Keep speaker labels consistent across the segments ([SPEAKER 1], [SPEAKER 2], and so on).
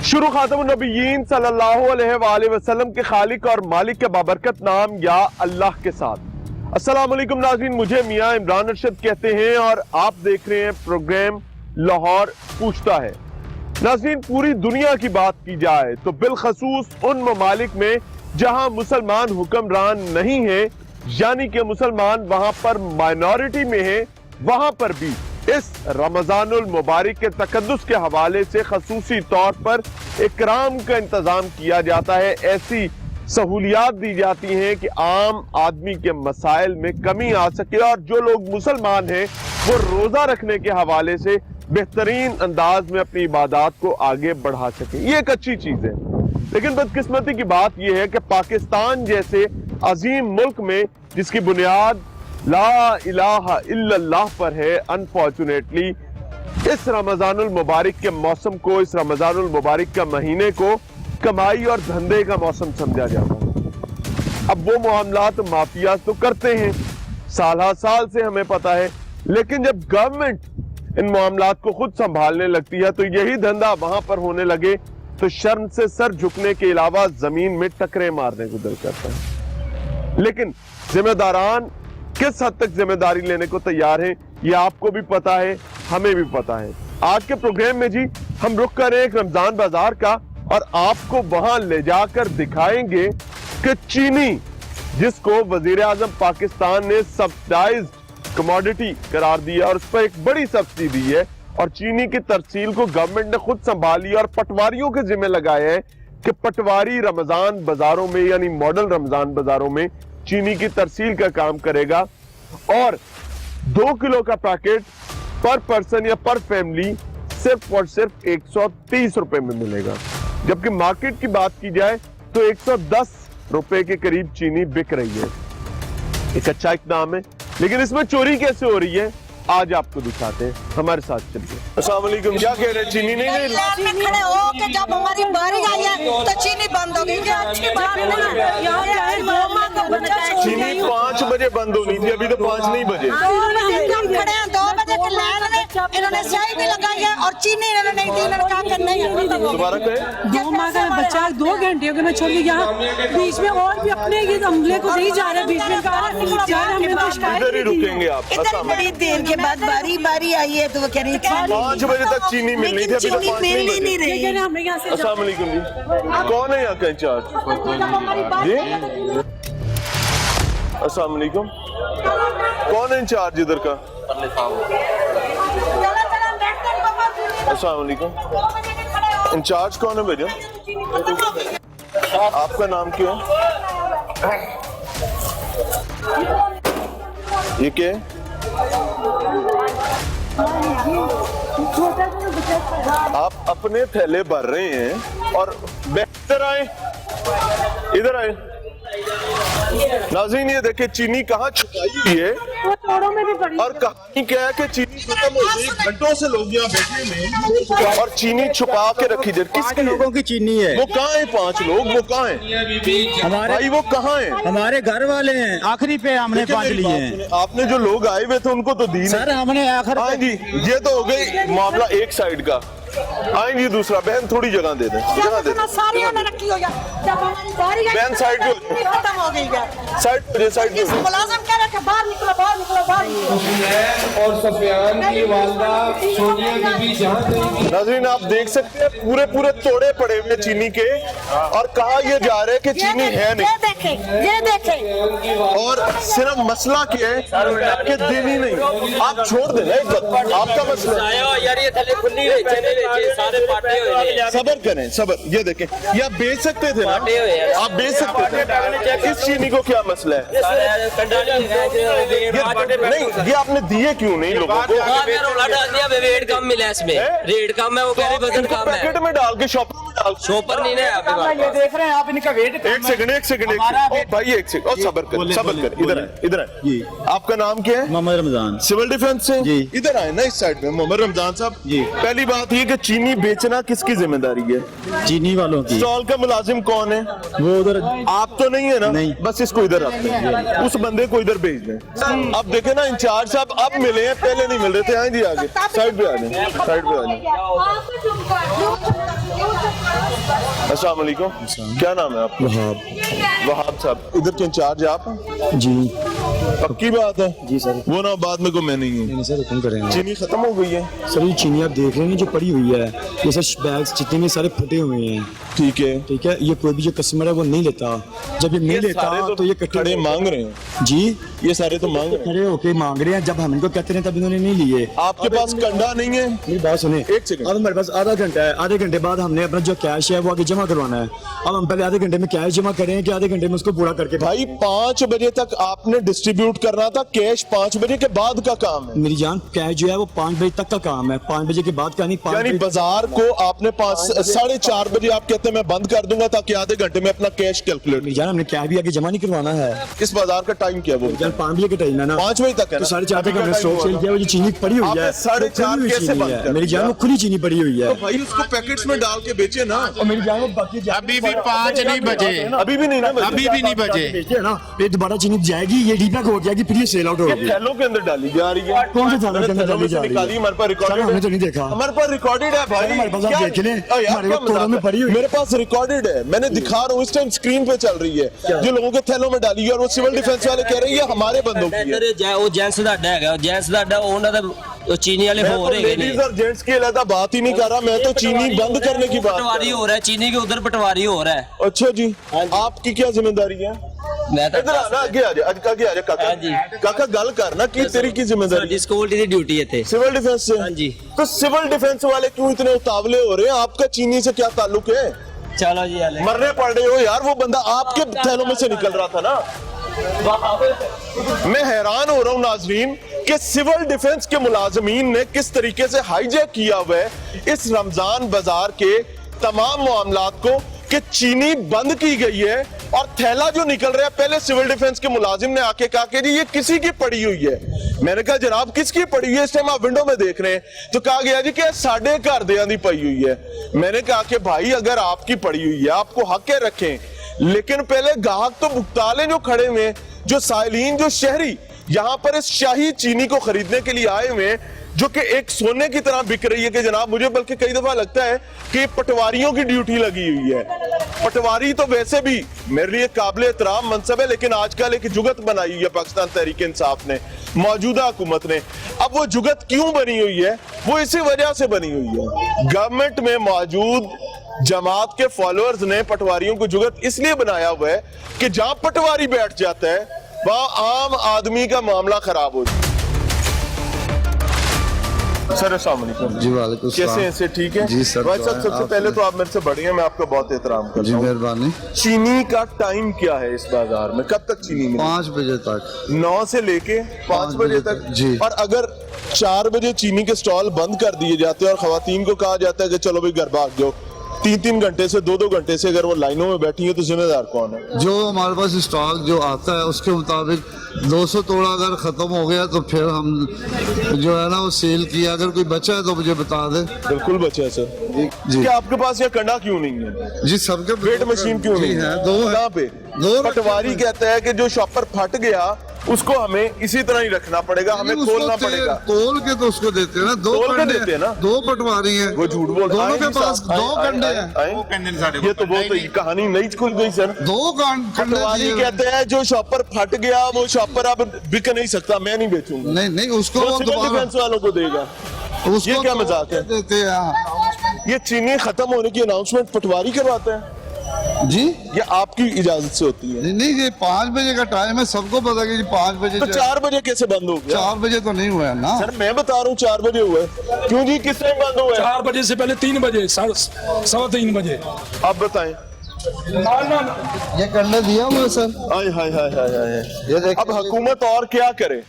[SPEAKER 1] शुरू खातमुन नबीयीन सल्लल्लाहु अलैहि वसल्लम के खालिक और मालिक के बाबरकत नाम या अल्लाह के साथ। अस्सलाम वालेकुम नाज़रीन, मुझे मियां इमरान अरशद कहते हैं और आप देख रहे हैं प्रोग्राम लाहौर पूछता है। नाज़रीन, पूरी दुनिया की बात की जाए तो बिलखसूस उन ममालिक में जहां मुसलमान हुक्मरान नहीं है, यानी कि मुसलमान वहां पर माइनॉरिटी में है, वहां पर भी इस रमजानुल मुबारक के तकद्दुस के हवाले से खसूसी तौर पर इकराम का इंतजाम किया जाता है। ऐसी सहूलियात दी जाती हैं कि आम आदमी के मसाइल में कमी आ सके और जो लोग मुसलमान हैं वो रोजा रखने के हवाले से बेहतरीन अंदाज में अपनी इबादत को आगे बढ़ा सके। ये एक अच्छी चीज है, लेकिन बदकिस्मती की बात यह है कि पाकिस्तान जैसे अजीम मुल्क में जिसकी बुनियाद ला इलाहा इल्लल्लाह पर है, अनफॉर्चुनेटली इस रमजानुल मुबारक के मौसम को, इस रमजानुल मुबारक का महीने को कमाई और धंधे का मौसम समझा जाता है। अब वो मामलात माफिया तो करते हैं, साल साल से हमें पता है, लेकिन जब गवर्नमेंट इन मामलात को खुद संभालने लगती है तो यही धंधा वहां पर होने लगे तो शर्म से सर झुकने के अलावा जमीन में टकरे मारने को दिल करता है। लेकिन जिम्मेदारान किस हद तक जिम्मेदारी लेने को तैयार हैं, ये आपको भी पता है, हमें भी पता है। आज के प्रोग्राम में जी हम रुक कर एक रमजान बाजार का और आपको वहां ले जाकर दिखाएंगे कि चीनी, जिसको वजीर आजम पाकिस्तान ने सब्सिडाइज्ड कमोडिटी करार दिया और उस पर एक बड़ी सब्सिडी दी है और चीनी की तरसील को गवर्नमेंट ने खुद संभाली और पटवारियों के जिम्मे लगाए हैं कि पटवारी रमजान बाजारों में, यानी मॉडल रमजान बाजारों में चीनी की तरसील का काम करेगा और 2 किलो का पैकेट पर पर्सन या पर फैमिली सिर्फ और सिर्फ 130 रुपए में मिलेगा, जबकि मार्केट की बात की जाए तो 110 रुपए के करीब चीनी बिक रही है। एक अच्छा इकदाम है, लेकिन इसमें चोरी कैसे हो रही है आज आपको दिखाते हैं, हमारे साथ चलिए। अस्सलाम वालेकुम, क्या कह रहे हैं? चीनी नहीं दे रही?
[SPEAKER 2] में खड़े हो के जब हमारी बारी आई है तो चीनी बंद हो गई। अच्छी बात है,
[SPEAKER 1] चीनी 5 बजे बंद होनी थी, अभी तो 5 नहीं बजे।
[SPEAKER 2] हम खड़े हैं 2 बजे के लाइन में, इन्होंने स्याही भी लगाई है और चीनी इन्होंने नहीं दी। इन्होंने कहा कि नहीं,
[SPEAKER 1] दोबारा कहें।
[SPEAKER 3] 2 माह का बच्चा 2 घंटे हो गए मैं छोड़ के यहाँ बीच में और भी अपने ये हमले को नहीं जा रहे, बीच में
[SPEAKER 1] इधर ही रुकेंगे आप।
[SPEAKER 2] बड़ी देर के बाद बारी आई है तो वो कह रही थी
[SPEAKER 1] 5 बजे तक चीनी मिल रही थी, अभी तो 5 नहीं बजे। अस्सलाम वालेकुम जी, कौन है यहाँ का इंचार्ज जी? अस्सलाम वालेकुम, कौन है इंचार्ज इधर का? अस्सलाम वालेकुम, इंचार्ज कौन है भैया? आपका नाम क्यों है? ये क्या है? आप अपने थैले भर रहे हैं और बेहतर आए, इधर आए। नाज़रीन, ये देखे चीनी कहाँ छुपाई हुई है और कहानी क्या है कि चीनी खत्म हो गई, घंटों से लोग यहाँ बैठे हैं और चीनी छुपा के रखी जाए। किसके
[SPEAKER 4] लोगों की चीनी है?
[SPEAKER 1] वो कहाँ है? 5 लोग, वो कहाँ है
[SPEAKER 4] हमारे
[SPEAKER 1] भाई? वो कहाँ है?
[SPEAKER 4] हमारे घर वाले हैं, आखिरी पे हमने 5 लिए हैं।
[SPEAKER 1] आपने जो लोग आए हुए थे उनको तो दी
[SPEAKER 4] सर, हमने आखिर।
[SPEAKER 1] हाँ जी, ये तो हो गई मामला एक साइड का। आएंगी दूसरा, बहन थोड़ी जगह दे दें, जगह दे दें।
[SPEAKER 2] सारी हमने रखी हो जाए, जब हमारी बारी आई
[SPEAKER 1] बहन साइड पे
[SPEAKER 2] खत्म हो गई है।
[SPEAKER 1] साइड पे
[SPEAKER 2] मुलाजिम कह रहे थे बाहर निकलो, बाहर निकलो, बाहर निकलो।
[SPEAKER 5] और सफियान की वालदा सोनिया बीबी जहां।
[SPEAKER 1] नाज़रीन, आप देख सकते हैं पूरे पूरे तोड़े पड़े हुए चीनी के और कहा यह जा रहा है कि चीनी है नहीं।
[SPEAKER 2] ये देखें
[SPEAKER 1] और सिर्फ मसला क्या है कि देनी नहीं। आप छोड़ देना एक बात, आपका मसला सबर करें, सबर। ये देखें, ये आप बेच सकते थे ना, आप बेच सकते थे। इस चीनी को क्या मसला है? नहीं, ये आपने दिए क्यों नहीं लोगों को?
[SPEAKER 6] रेट कम मिला इसमें, रेट कम है, वो कह रहे वजन कम है।
[SPEAKER 1] पैकेट में डाल के शॉपर में डाल,
[SPEAKER 6] शॉपर नहीं है आपके पास।
[SPEAKER 4] ये देख रहे हैं आप, इनका वेट।
[SPEAKER 1] एक सेकंड भाई, एक सेकंड, सबर कर, इधर आए
[SPEAKER 4] जी।
[SPEAKER 1] आपका नाम क्या है?
[SPEAKER 4] मोहम्मद रमजान।
[SPEAKER 1] सिविल डिफेंस से
[SPEAKER 4] जी।
[SPEAKER 1] इधर आए ना, इस साइड में। मोहम्मद रमजान साहब
[SPEAKER 4] जी।
[SPEAKER 1] पहली बात ये कि चीनी बेचना किसकी जिम्मेदारी है?
[SPEAKER 4] चीनी वालों की।
[SPEAKER 1] स्टॉल का मुलाजिम कौन है?
[SPEAKER 4] वो उधर।
[SPEAKER 1] आप तो नहीं है ना?
[SPEAKER 4] नहीं।
[SPEAKER 1] बस इसको इधर रखते हैं, उस बंदे को इधर भेज दें। अब देखे ना, इंचार्ज साहब अब मिले हैं, पहले नहीं मिल रहे थे। आए जी आगे, साइड पे आ जाए, साइड पे आ जाए। अस्सलाम वालेकुम, क्या नाम है आपका?
[SPEAKER 4] वहाब।
[SPEAKER 1] वहाब साहब, इधर के इंचार्ज आप हैं?
[SPEAKER 4] जी
[SPEAKER 1] पक्की बात है?
[SPEAKER 4] जी सर।
[SPEAKER 1] वो ना बाद में को मैं नहीं हूँ।
[SPEAKER 4] नहीं सर, हुक्म करेंगे।
[SPEAKER 1] चीनी खत्म हो गई है
[SPEAKER 4] सर ये चीनी आप देख रहे हैं जो पड़ी हुई है, ये सर बैग्स जितने भी सारे फटे हुए हैं।
[SPEAKER 1] ठीक है।
[SPEAKER 4] ठीक है, ये कोई भी जो कस्टमर है वो नहीं लेता। जब ये नहीं लेता
[SPEAKER 1] सारे
[SPEAKER 4] तो ये
[SPEAKER 1] खड़े मांग रहे हैं
[SPEAKER 4] जी,
[SPEAKER 1] ये सारे तो मांग रहे हैं।
[SPEAKER 4] खड़े होके मांग रहे हैं। जब हम इनको कहते हैं तब इन्होंने नहीं लिए।
[SPEAKER 1] आपके पास कंडा नहीं है?
[SPEAKER 4] मेरी बात सुने,
[SPEAKER 1] एक सेकंड।
[SPEAKER 4] अब हमारे पास आधा घंटा है, आधे घंटे बाद हमने अपना जो कैश है वो आगे जमा करवाना है। अब हम पहले आधे घंटे में कैश जमा करें कि आधे घंटे में उसको पूरा करके?
[SPEAKER 1] भाई 5 बजे तक आपने डिस्ट्रीब्यूट करना था, कैश 5 बजे के बाद का काम है।
[SPEAKER 4] मेरी जान, कैश जो है वो 5 बजे तक का काम है, 5 बजे के बाद का नहीं। 5
[SPEAKER 1] यानी बाजार को आपने 4:30 बजे आप कहते हैं मैं बंद कर दूंगा ताकि आधे घंटे में अपना कैश कैलकुलेट।
[SPEAKER 4] मेरी जान, हमने कैश भी आगे जमा नहीं करवाना है।
[SPEAKER 1] इस बाजार का टाइम क्या वो?
[SPEAKER 4] जान 5 बजे का टाइम है ना,
[SPEAKER 1] 5 बजे तक है
[SPEAKER 4] तो
[SPEAKER 1] ना?
[SPEAKER 4] 4:30 तक हमने स्टॉक सेल किया। वो जो चीनी पड़ी हुई है,
[SPEAKER 1] आपने 4:30 कैसे बंद कर
[SPEAKER 4] मेरी जान
[SPEAKER 1] दिया?
[SPEAKER 4] वो खुली चीनी पड़ी हुई है।
[SPEAKER 1] तो भाई उसको पैकेट्स में डाल के बेचे ना।
[SPEAKER 4] और मेरी जान वो बाकी
[SPEAKER 7] अभी भी 5 नहीं बजे,
[SPEAKER 1] अभी भी नहीं ना बचे।
[SPEAKER 7] अभी भी नहीं बजे।
[SPEAKER 4] बेचे ना, ये दोबारा चीनी जाएगी, ये डीपैक हो जाएगी, फिर ये सेल आउट होगी।
[SPEAKER 1] थैलों के अंदर डाली जा रही है।
[SPEAKER 4] कौन से थैलों के अंदर
[SPEAKER 1] थैलों
[SPEAKER 4] डाली जा
[SPEAKER 1] से
[SPEAKER 4] रही है?
[SPEAKER 1] निकाली, हमारे पास
[SPEAKER 4] सर,
[SPEAKER 1] रिकॉर्डेड
[SPEAKER 4] हमने तो नहीं देखा।
[SPEAKER 1] हमारे पास रिकॉर्डेड है भाई।
[SPEAKER 4] हमारे पास आप
[SPEAKER 1] क्या-
[SPEAKER 4] देख लें,
[SPEAKER 1] यार,
[SPEAKER 4] हमारे
[SPEAKER 1] क्या
[SPEAKER 4] वो कोरोना में
[SPEAKER 1] मजाक है?
[SPEAKER 4] पड़ी हुई है।
[SPEAKER 1] मेरे पास रिकॉर्डेड है, मैंने दिखा रहा हूँ इस टाइम स्क्रीन पे चल रही है जो लोगों के थैलों में डाली है, और वो सिविल डिफेंस वाले कह रहे हैं ये हमारे बंदों की है।
[SPEAKER 6] ਉਹ ਜੈਂਸ ਦਾ ਅੱਡਾ ਹੈਗਾ, ਜੈਂਸ ਦਾ ਅੱਡਾ ਉਹਨਾਂ ਦਾ ਉਹ ਚੀਨੀ वाले
[SPEAKER 1] मैं
[SPEAKER 6] हो
[SPEAKER 1] तो
[SPEAKER 6] रहे हैं
[SPEAKER 1] लेडीज और जेंट्स की अलग बात ही नहीं कर रहा, मैं तो चीनी बंद करने की बात कर
[SPEAKER 6] पटवारी
[SPEAKER 1] रहा
[SPEAKER 6] हो रहा है, चीनी के उधर पटवारी हो रहा है।
[SPEAKER 1] हूं। अच्छा जी, आपकी क्या जिम्मेदारी है?
[SPEAKER 6] मैं तो
[SPEAKER 1] इधर आना, आगे आ जा, आगे आ जा काका।
[SPEAKER 6] हाँ जी।
[SPEAKER 1] काका गल करना कि तेरी की जिम्मेदारी
[SPEAKER 6] ਸਾਡੀ ਸਿਕਿਉਰਿਟੀ ਦੀ ਡਿਊਟੀ ਇੱਥੇ।
[SPEAKER 1] सिविल डिफेंस से?
[SPEAKER 6] हाँ जी।
[SPEAKER 1] तो सिविल डिफेंस वाले क्यों इतने उतावले हो रहे हैं? आपका चीनी से क्या ताल्लुक है?
[SPEAKER 6] चलो जी आले।
[SPEAKER 1] मरने पड़ रहे हो यार, वो बंदा आपके थैलों में से निकल रहा था ना। मैं हैरान हो रहा हूं नाजरीन कि सिविल डिफेंस के मुलाजमीन ने किस तरीके से हाईजैक किया हुआ है इस रमजान बाजार के तमाम मामलात को कि चीनी बंद की गई है और थैला जो निकल रहा है, पहले सिविल डिफेंस के मुलाजिम ने आके कहा कि जी ये किसी की पड़ी हुई है। मैंने कहा जनाब किसकी पड़ी हुई है? इस टाइम आप विंडो में देख रहे हैं तो कहा गया जी कि साढ़े घर दियां दी पई हुई है। मैंने कहा कि भाई अगर आपकी पड़ी हुई है आपको हक है रखें, लेकिन पहले गाहक तो भुगता लें जो खड़े हुए हैं, जो साइलीन, जो शहरी यहां पर इस शाही चीनी को खरीदने के लिए आए हुए हैं, जो कि एक सोने की तरह बिक रही है कि जनाब मुझे बल्कि कई दफा लगता है कि पटवारियों की ड्यूटी लगी हुई है। पटवारी तो वैसे भी मेरे लिए काबिल एहतराम मनसब है, लेकिन आजकल एक जुगत बनाई हुई है पाकिस्तान तहरीक इंसाफ ने, मौजूदा हुकूमत ने। अब वो जुगत क्यों बनी हुई है? वो इसी वजह से बनी हुई है, गवर्नमेंट में मौजूद जमात के फॉलोअर्स ने पटवारियों को जुगत इसलिए बनाया हुआ है कि जहां पटवारी बैठ जाता है वहां आम आदमी का मामला खराब हो जाता है। सर अस्सलाम वालेकुम।
[SPEAKER 8] जी वालेकुम
[SPEAKER 1] कैसे हैं? से ठीक है
[SPEAKER 8] जी सर।
[SPEAKER 1] भाई साहब, सबसे
[SPEAKER 8] आप
[SPEAKER 1] पहले तो आप मेरे से बड़ी हैं, मैं आपका बहुत एहतराम करता
[SPEAKER 8] जी
[SPEAKER 1] हूं।
[SPEAKER 8] मेहरबानी।
[SPEAKER 1] चीनी का टाइम क्या है इस बाजार में? कब तक चीनी मिलेगी?
[SPEAKER 8] 5 बजे तक।
[SPEAKER 1] 9 से लेके 5 बजे तक
[SPEAKER 8] जी।
[SPEAKER 1] और अगर 4 बजे चीनी के स्टॉल बंद कर दिए जाते हैं और खवातीन को कहा जाता है कि चलो भाई घर भाग जाओ, 3-3 घंटे से 2-2 घंटे से अगर वो लाइनों में बैठी है तो जिम्मेदार कौन है?
[SPEAKER 8] जो हमारे पास स्टॉक जो आता है उसके मुताबिक 200 तोड़ा अगर खत्म हो गया तो फिर हम जो है ना वो सेल किया। अगर कोई बचा है तो मुझे बता दे।
[SPEAKER 1] बिल्कुल बचा है सर।
[SPEAKER 8] जी
[SPEAKER 1] क्या आपके पास ये कंडा क्यों नहीं है?
[SPEAKER 8] जी सबके
[SPEAKER 1] वेट मशीन क्यों
[SPEAKER 8] जी
[SPEAKER 1] नहीं
[SPEAKER 8] है? 2 है।
[SPEAKER 1] कहाँ पे?
[SPEAKER 8] दो
[SPEAKER 1] पटवारी कहता है कि जो शॉपर फट गया उसको हमें इसी तरह ही रखना पड़ेगा, हमें
[SPEAKER 8] उसको
[SPEAKER 1] खोलना पड़ेगा।
[SPEAKER 8] तोल के तो उसको देते हैं ना। 2
[SPEAKER 1] तोल के
[SPEAKER 8] कंडे
[SPEAKER 1] देते हैं ना।
[SPEAKER 8] 2 पटवारी हैं।
[SPEAKER 1] वो झूठ बोल
[SPEAKER 8] दोनों के पास 2 कंडे हैं।
[SPEAKER 1] ये तो बहुत कहानी नहीं खुल गई सर।
[SPEAKER 8] 2 कंडे
[SPEAKER 1] पटवारी
[SPEAKER 8] दिए।
[SPEAKER 1] कहते हैं जो शॉपर फट गया वो शॉपर अब बिक नहीं सकता, मैं नहीं बेचूंगा।
[SPEAKER 8] नहीं नहीं उसको
[SPEAKER 1] वो
[SPEAKER 8] वो
[SPEAKER 1] सिविल
[SPEAKER 8] दोबारा
[SPEAKER 1] डिफेंस वालों को देगा।
[SPEAKER 8] उसको
[SPEAKER 1] ये क्या
[SPEAKER 8] तोल
[SPEAKER 1] मजाक
[SPEAKER 8] के
[SPEAKER 1] है?
[SPEAKER 8] देते हैं।
[SPEAKER 1] ये चीनी खत्म होने की अनाउंसमेंट पटवारी करवाता है?
[SPEAKER 8] जी
[SPEAKER 1] ये आपकी इजाजत से होती है?
[SPEAKER 8] नहीं नहीं, ये 5 बजे का टाइम है, सबको पता है कि 5 बजे
[SPEAKER 1] तो 4 बजे कैसे बंद हो गया?
[SPEAKER 8] 4 बजे तो नहीं हुआ है ना।
[SPEAKER 1] सर मैं बता रहा हूँ 4 बजे हुआ है। क्यों जी, किस टाइम बंद हुआ है?
[SPEAKER 9] 4 बजे से पहले 3 बजे, 3:15 बजे।
[SPEAKER 1] आप बताएं।
[SPEAKER 8] ये करने दिया हुआ सर।
[SPEAKER 1] हाय हाय हाय हाय हाय।
[SPEAKER 8] ये देखिए।
[SPEAKER 1] अब हुकूमत और क्या करे?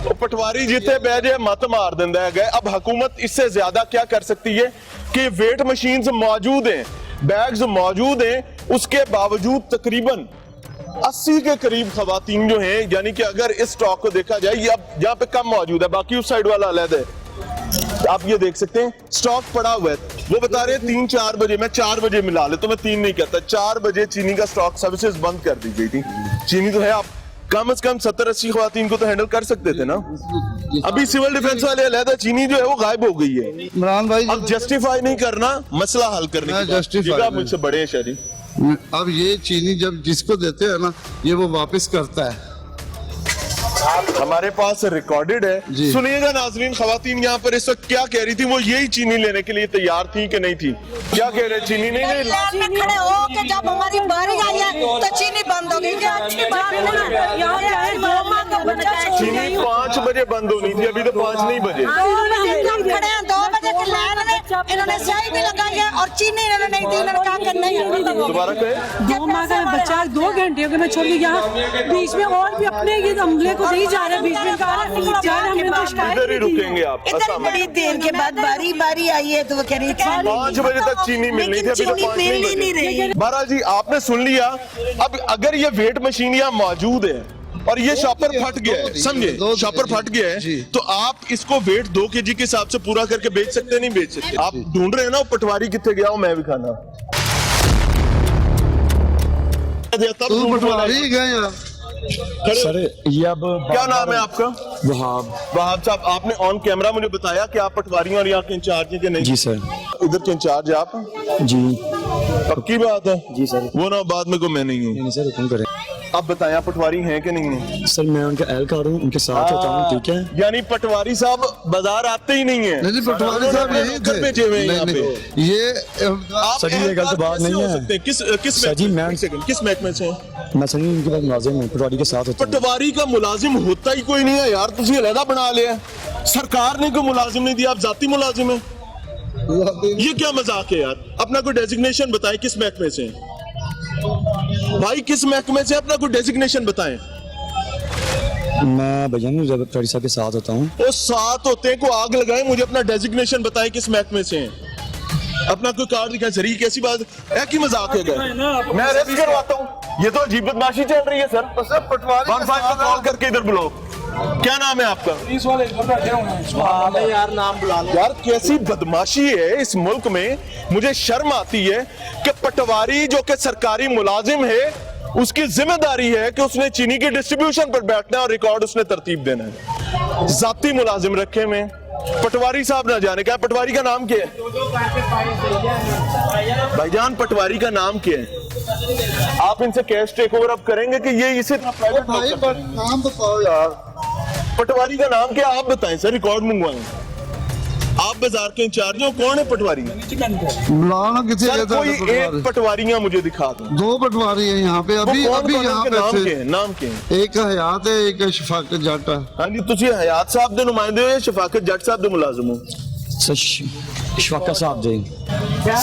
[SPEAKER 1] तो पटवारी जिते बह जाए मत मार देंदा है। अब हुकूमत इससे ज्यादा क्या कर सकती है कि वेट मशीन्स मौजूद हैं, बैग्स मौजूद हैं, उसके बावजूद तकरीबन 80 के करीब खवातीन जो हैं, यानी कि अगर इस स्टॉक को देखा जाए ये अब यहाँ पे कम मौजूद है, बाकी उस साइड वाला अलग है। आप ये देख सकते हैं स्टॉक पड़ा हुआ है। वो बता रहे हैं 3-4 बजे, मैं 4 बजे मिला ले तो मैं 3 नहीं कहता, 4 बजे चीनी का स्टॉक सर्विसेज बंद कर दी गई थी। चीनी तो है, आप कम से कम 70-80 खवातीन को तो हैंडल कर सकते थे ना। अभी सिविल डिफेंस वाले अलहदा चीनी जो है वो गायब हो गई है।
[SPEAKER 8] इमरान भाई
[SPEAKER 1] अब जस्टिफाई नहीं करना, मसला हल करने
[SPEAKER 8] मैं
[SPEAKER 1] की बात।
[SPEAKER 8] justify
[SPEAKER 1] जगह
[SPEAKER 8] नहीं।
[SPEAKER 1] मुझसे बड़े हैं शहरी।
[SPEAKER 8] अब ये चीनी जब जिसको देते हैं ना, ये वो वापस करता है।
[SPEAKER 1] हमारे पास रिकॉर्डेड है।
[SPEAKER 8] जी।
[SPEAKER 1] सुनिएगा नाजरीन, खवातीन यहाँ पर इस वक्त क्या कह रही थी, वो यही चीनी लेने के लिए तैयार थी कि नहीं थी? क्या कह रहे, चीनी नहीं ले
[SPEAKER 2] लाइन में खड़े हो के जब हमारी बारी आई है तो चीनी बंद हो गई। क्या अच्छी बात है ना।
[SPEAKER 3] यहाँ पे आए, 2 माह का बच्चा छोड़
[SPEAKER 1] चीनी
[SPEAKER 3] गई।
[SPEAKER 1] 5 बजे बंद होनी थी, अभी तो 5 नहीं बजे।
[SPEAKER 2] हम खड़े हैं 2 बजे की लाइन में, इन्होंने स्याही भी लगाई है और चीनी इन्होंने नहीं दी। इन्होंने कहा कि नहीं।
[SPEAKER 1] दोबारा कहे,
[SPEAKER 3] 2 माह का बच्चा 2 घंटे हो गए मैं छोड़ के यहाँ बीच में और भी अपने ये अमले को नहीं जा रहे, बीच में जा रहे हमने तो शिकायत
[SPEAKER 1] इधर ही
[SPEAKER 3] की थी।
[SPEAKER 1] रुकेंगे आप।
[SPEAKER 2] इतनी बड़ी देर के बाद बारी आई है तो वो कह रही
[SPEAKER 1] 5 बजे तक चीनी मिलनी थी, अभी तो 5 नहीं बजे। बहरहाल जी, आपने सुन लिया। अब अगर ये वेट मशीन यहाँ मौजूद है और ये शॉपर फट गया है, समझे, शॉपर फट गया है, तो आप इसको वेट 2 kg के हिसाब से पूरा करके बेच सकते नहीं बेच सकते? आप ढूंढ रहे हैं ना वो पटवारी कितने गया, मैं भी खाना तब
[SPEAKER 8] तू
[SPEAKER 1] ढूंढ रहा
[SPEAKER 8] पटवारी
[SPEAKER 1] है।
[SPEAKER 8] गए यार।
[SPEAKER 4] सर ये अब
[SPEAKER 1] क्या नाम है आपका?
[SPEAKER 4] वहाब।
[SPEAKER 1] वहाब साहब, आपने ऑन कैमरा मुझे बताया कि आप पटवारी हैं और यहाँ के इंचार्ज हैं कि नहीं?
[SPEAKER 4] जी सर।
[SPEAKER 1] इधर के इंचार्ज है आप?
[SPEAKER 4] जी
[SPEAKER 1] पक्की बात है?
[SPEAKER 4] जी सर।
[SPEAKER 1] वो ना बाद में को मैं नहीं हूँ।
[SPEAKER 4] नहीं सर, हुक्म करें।
[SPEAKER 1] आप बताएं, आप पटवारी हैं कि नहीं हैं?
[SPEAKER 4] सर मैं उनका एहलकार हूँ, उनके साथ होता हूँ, ठीक है।
[SPEAKER 1] यानी पटवारी साहब बाजार आते ही नहीं है?
[SPEAKER 8] नहीं पटवारी साहब यही थे।
[SPEAKER 1] भेजे हुए हैं यहाँ
[SPEAKER 8] नहीं,
[SPEAKER 1] पे।
[SPEAKER 8] नहीं, ये
[SPEAKER 1] आप
[SPEAKER 4] सर, ये गलत बात
[SPEAKER 1] कैसे
[SPEAKER 4] नहीं
[SPEAKER 1] हो
[SPEAKER 4] है।
[SPEAKER 1] सकते हैं? किस
[SPEAKER 4] सर जी,
[SPEAKER 1] महकमे-
[SPEAKER 4] मैं-
[SPEAKER 1] एक सेकंड, किस महकमे से हैं?
[SPEAKER 4] मैं सर उनके पास मुलाजिम हूँ, पटवारी के साथ होता हूँ।
[SPEAKER 1] पटवारी का मुलाजिम होता ही कोई नहीं है यार, तुझे अलहदा बना लिया। सरकार ने कोई मुलाजिम नहीं दिया, आप जाती मुलाजिम है। ये क्या मजाक है यार? अपना कोई डेजिग्नेशन बताएं, किस महकमे से हैं? भाई किस महकमे से, अपना कोई डेजिग्नेशन बताएं।
[SPEAKER 4] मैं भैया पटवारी साहब के साथ होता हूँ।
[SPEAKER 1] वो साथ होते हैं को आग लगाए, मुझे अपना डेजिग्नेशन बताएं किस महकमे से हैं। अपना कोई कार्ड दिखाएं। सर ये कैसी बात है कि मजाक है? मैं अरेस्ट करवाता हूँ, ये तो अजीब बदमाशी चल रही है सर।
[SPEAKER 8] पटवारी
[SPEAKER 1] 15 को कॉल करके इधर बुलाओ। क्या नाम है आपका?
[SPEAKER 6] यार नाम बुला लो।
[SPEAKER 1] यार कैसी बदमाशी है इस मुल्क में। मुझे शर्म आती है कि पटवारी जो कि सरकारी मुलाजिम है, उसकी जिम्मेदारी है कि उसने चीनी के डिस्ट्रीब्यूशन पर बैठना है और रिकॉर्ड उसने तरतीब देना है। जाती मुलाजिम रखे में पटवारी साहब ना जाने। क्या पटवारी का नाम क्या है भाईजान? पटवारी का नाम क्या है? आप इनसे कैश टेक ओवर अप करेंगे कि ये इसे प्राइवेट लोग करते हैं?
[SPEAKER 8] नाम बताओ यार।
[SPEAKER 1] पटवारी का नाम क्या आप बताएं सर, रिकॉर्ड मंगवाएं। आप बाजार के इंचार्ज हो, कौन है पटवारी?
[SPEAKER 8] बुलाना किसे
[SPEAKER 1] सर
[SPEAKER 8] कहता
[SPEAKER 1] कोई
[SPEAKER 8] है
[SPEAKER 1] एक
[SPEAKER 8] पटवारी?
[SPEAKER 1] पटवारियां मुझे दिखा दो।
[SPEAKER 8] 2 पटवारी है यहाँ पे, अभी
[SPEAKER 1] वो
[SPEAKER 8] अभी
[SPEAKER 1] कौन
[SPEAKER 8] यहाँ
[SPEAKER 1] उनके
[SPEAKER 8] पे
[SPEAKER 1] नाम
[SPEAKER 8] थे।
[SPEAKER 1] के हैं? नाम के हैं?
[SPEAKER 8] एक हयात है, एक शफाकत जट है।
[SPEAKER 1] हाँ जी, तुझे हयात साहब दे नुमाइंदे हो या शफाकत जट साहब दे मुलाजिम हो?
[SPEAKER 4] सर शफाकत साहब जी।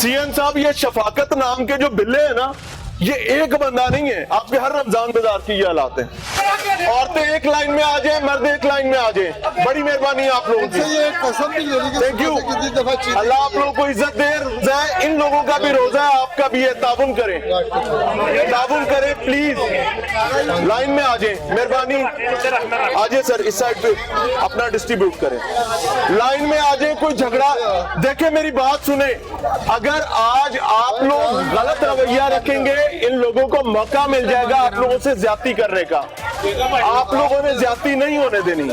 [SPEAKER 1] सीएन साहब, ये शफाकत नाम के जो बिल्ले हैं ना, ये एक बंदा नहीं है। आपके हर रमजान बाजार की ये हालात हैं। औरतें एक लाइन में आ जाए, मर्द एक लाइन में आ जाए। बड़ी मेहरबानी है आप लोगों की।
[SPEAKER 8] ये कसम भी ले ली कि
[SPEAKER 1] थैंक यू।
[SPEAKER 8] कितनी दफा चीनी-
[SPEAKER 1] अल्लाह आप लोगों को इज्जत दे। रोजा है, इन लोगों का भी रोजा है, आपका भी है। ताबुन करें, ताबुन करें प्लीज। लाइन में आ जाए, मेहरबानी। आ जाए सर, इस साइड पे अपना डिस्ट्रीब्यूट करें। लाइन में आ जाए, कोई झगड़ा देखे, मेरी बात सुने। अगर आज आप लोग गलत रवैया रखेंगे, इन लोगों को मौका मिल जाएगा आप लोगों से ज्यादती करने का। आप लोगों ने ज्यादती नहीं होने देनी।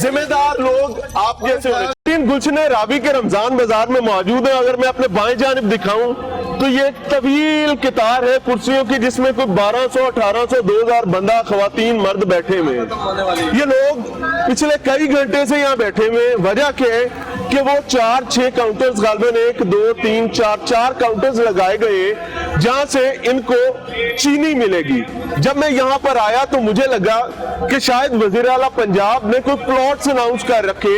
[SPEAKER 1] जिम्मेदार लोग आप जैसे होने। गुलशन रावी के रमजान बाजार में मौजूद है। अगर मैं अपने बाएं जानिब दिखाऊं तो ये एक तवील कितार है कुर्सियों की, जिसमें कोई 1200, 1800, 2000 बंदा, खवातीन, मर्द बैठे हुए हैं। ये लोग पिछले कई घंटे से यहाँ बैठे हुए हैं। वजह क्या है कि वो 4-6 काउंटर्स, गालबन 1, 2, 3, 4 काउंटर्स लगाए गए जहां से इनको चीनी मिलेगी। जब मैं यहाँ पर आया तो मुझे लगा कि शायद वजीर आला पंजाब ने कोई प्लॉट्स अनाउंस कर रखे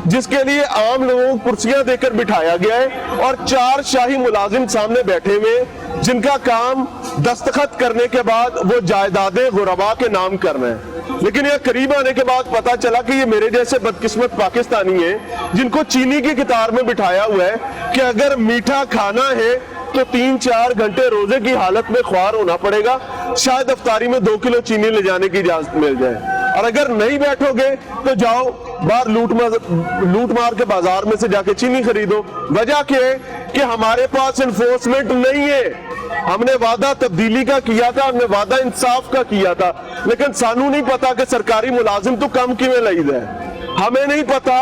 [SPEAKER 1] जिसके लिए आम लोगों को कुर्सियां देकर बिठाया गया है और 4 शाही मुलाजिम सामने बैठे हुए जिनका काम दस्तखत करने के बाद वो जायदादें गुरबा के नाम करना है। लेकिन यह करीब आने के बाद पता चला कि ये मेरे जैसे बदकिस्मत पाकिस्तानी हैं जिनको चीनी की कतार में बिठाया हुआ है कि अगर मीठा खाना है तो 3-4 घंटे रोजे की हालत में ख्वार होना पड़ेगा, शायद अफ्तारी में 2 किलो चीनी ले जाने की इजाजत मिल जाए। और अगर नहीं बैठोगे तो जाओ बाहर लूट मार के बाजार में से जाके चीनी खरीदो। वजह क्या है कि हमारे पास इन्फोर्समेंट नहीं है। हमने वादा तब्दीली का किया था, हमने वादा इंसाफ का किया था, लेकिन सानू नहीं पता कि सरकारी मुलाजिम तो कम किवें लईदा है। हमें नहीं पता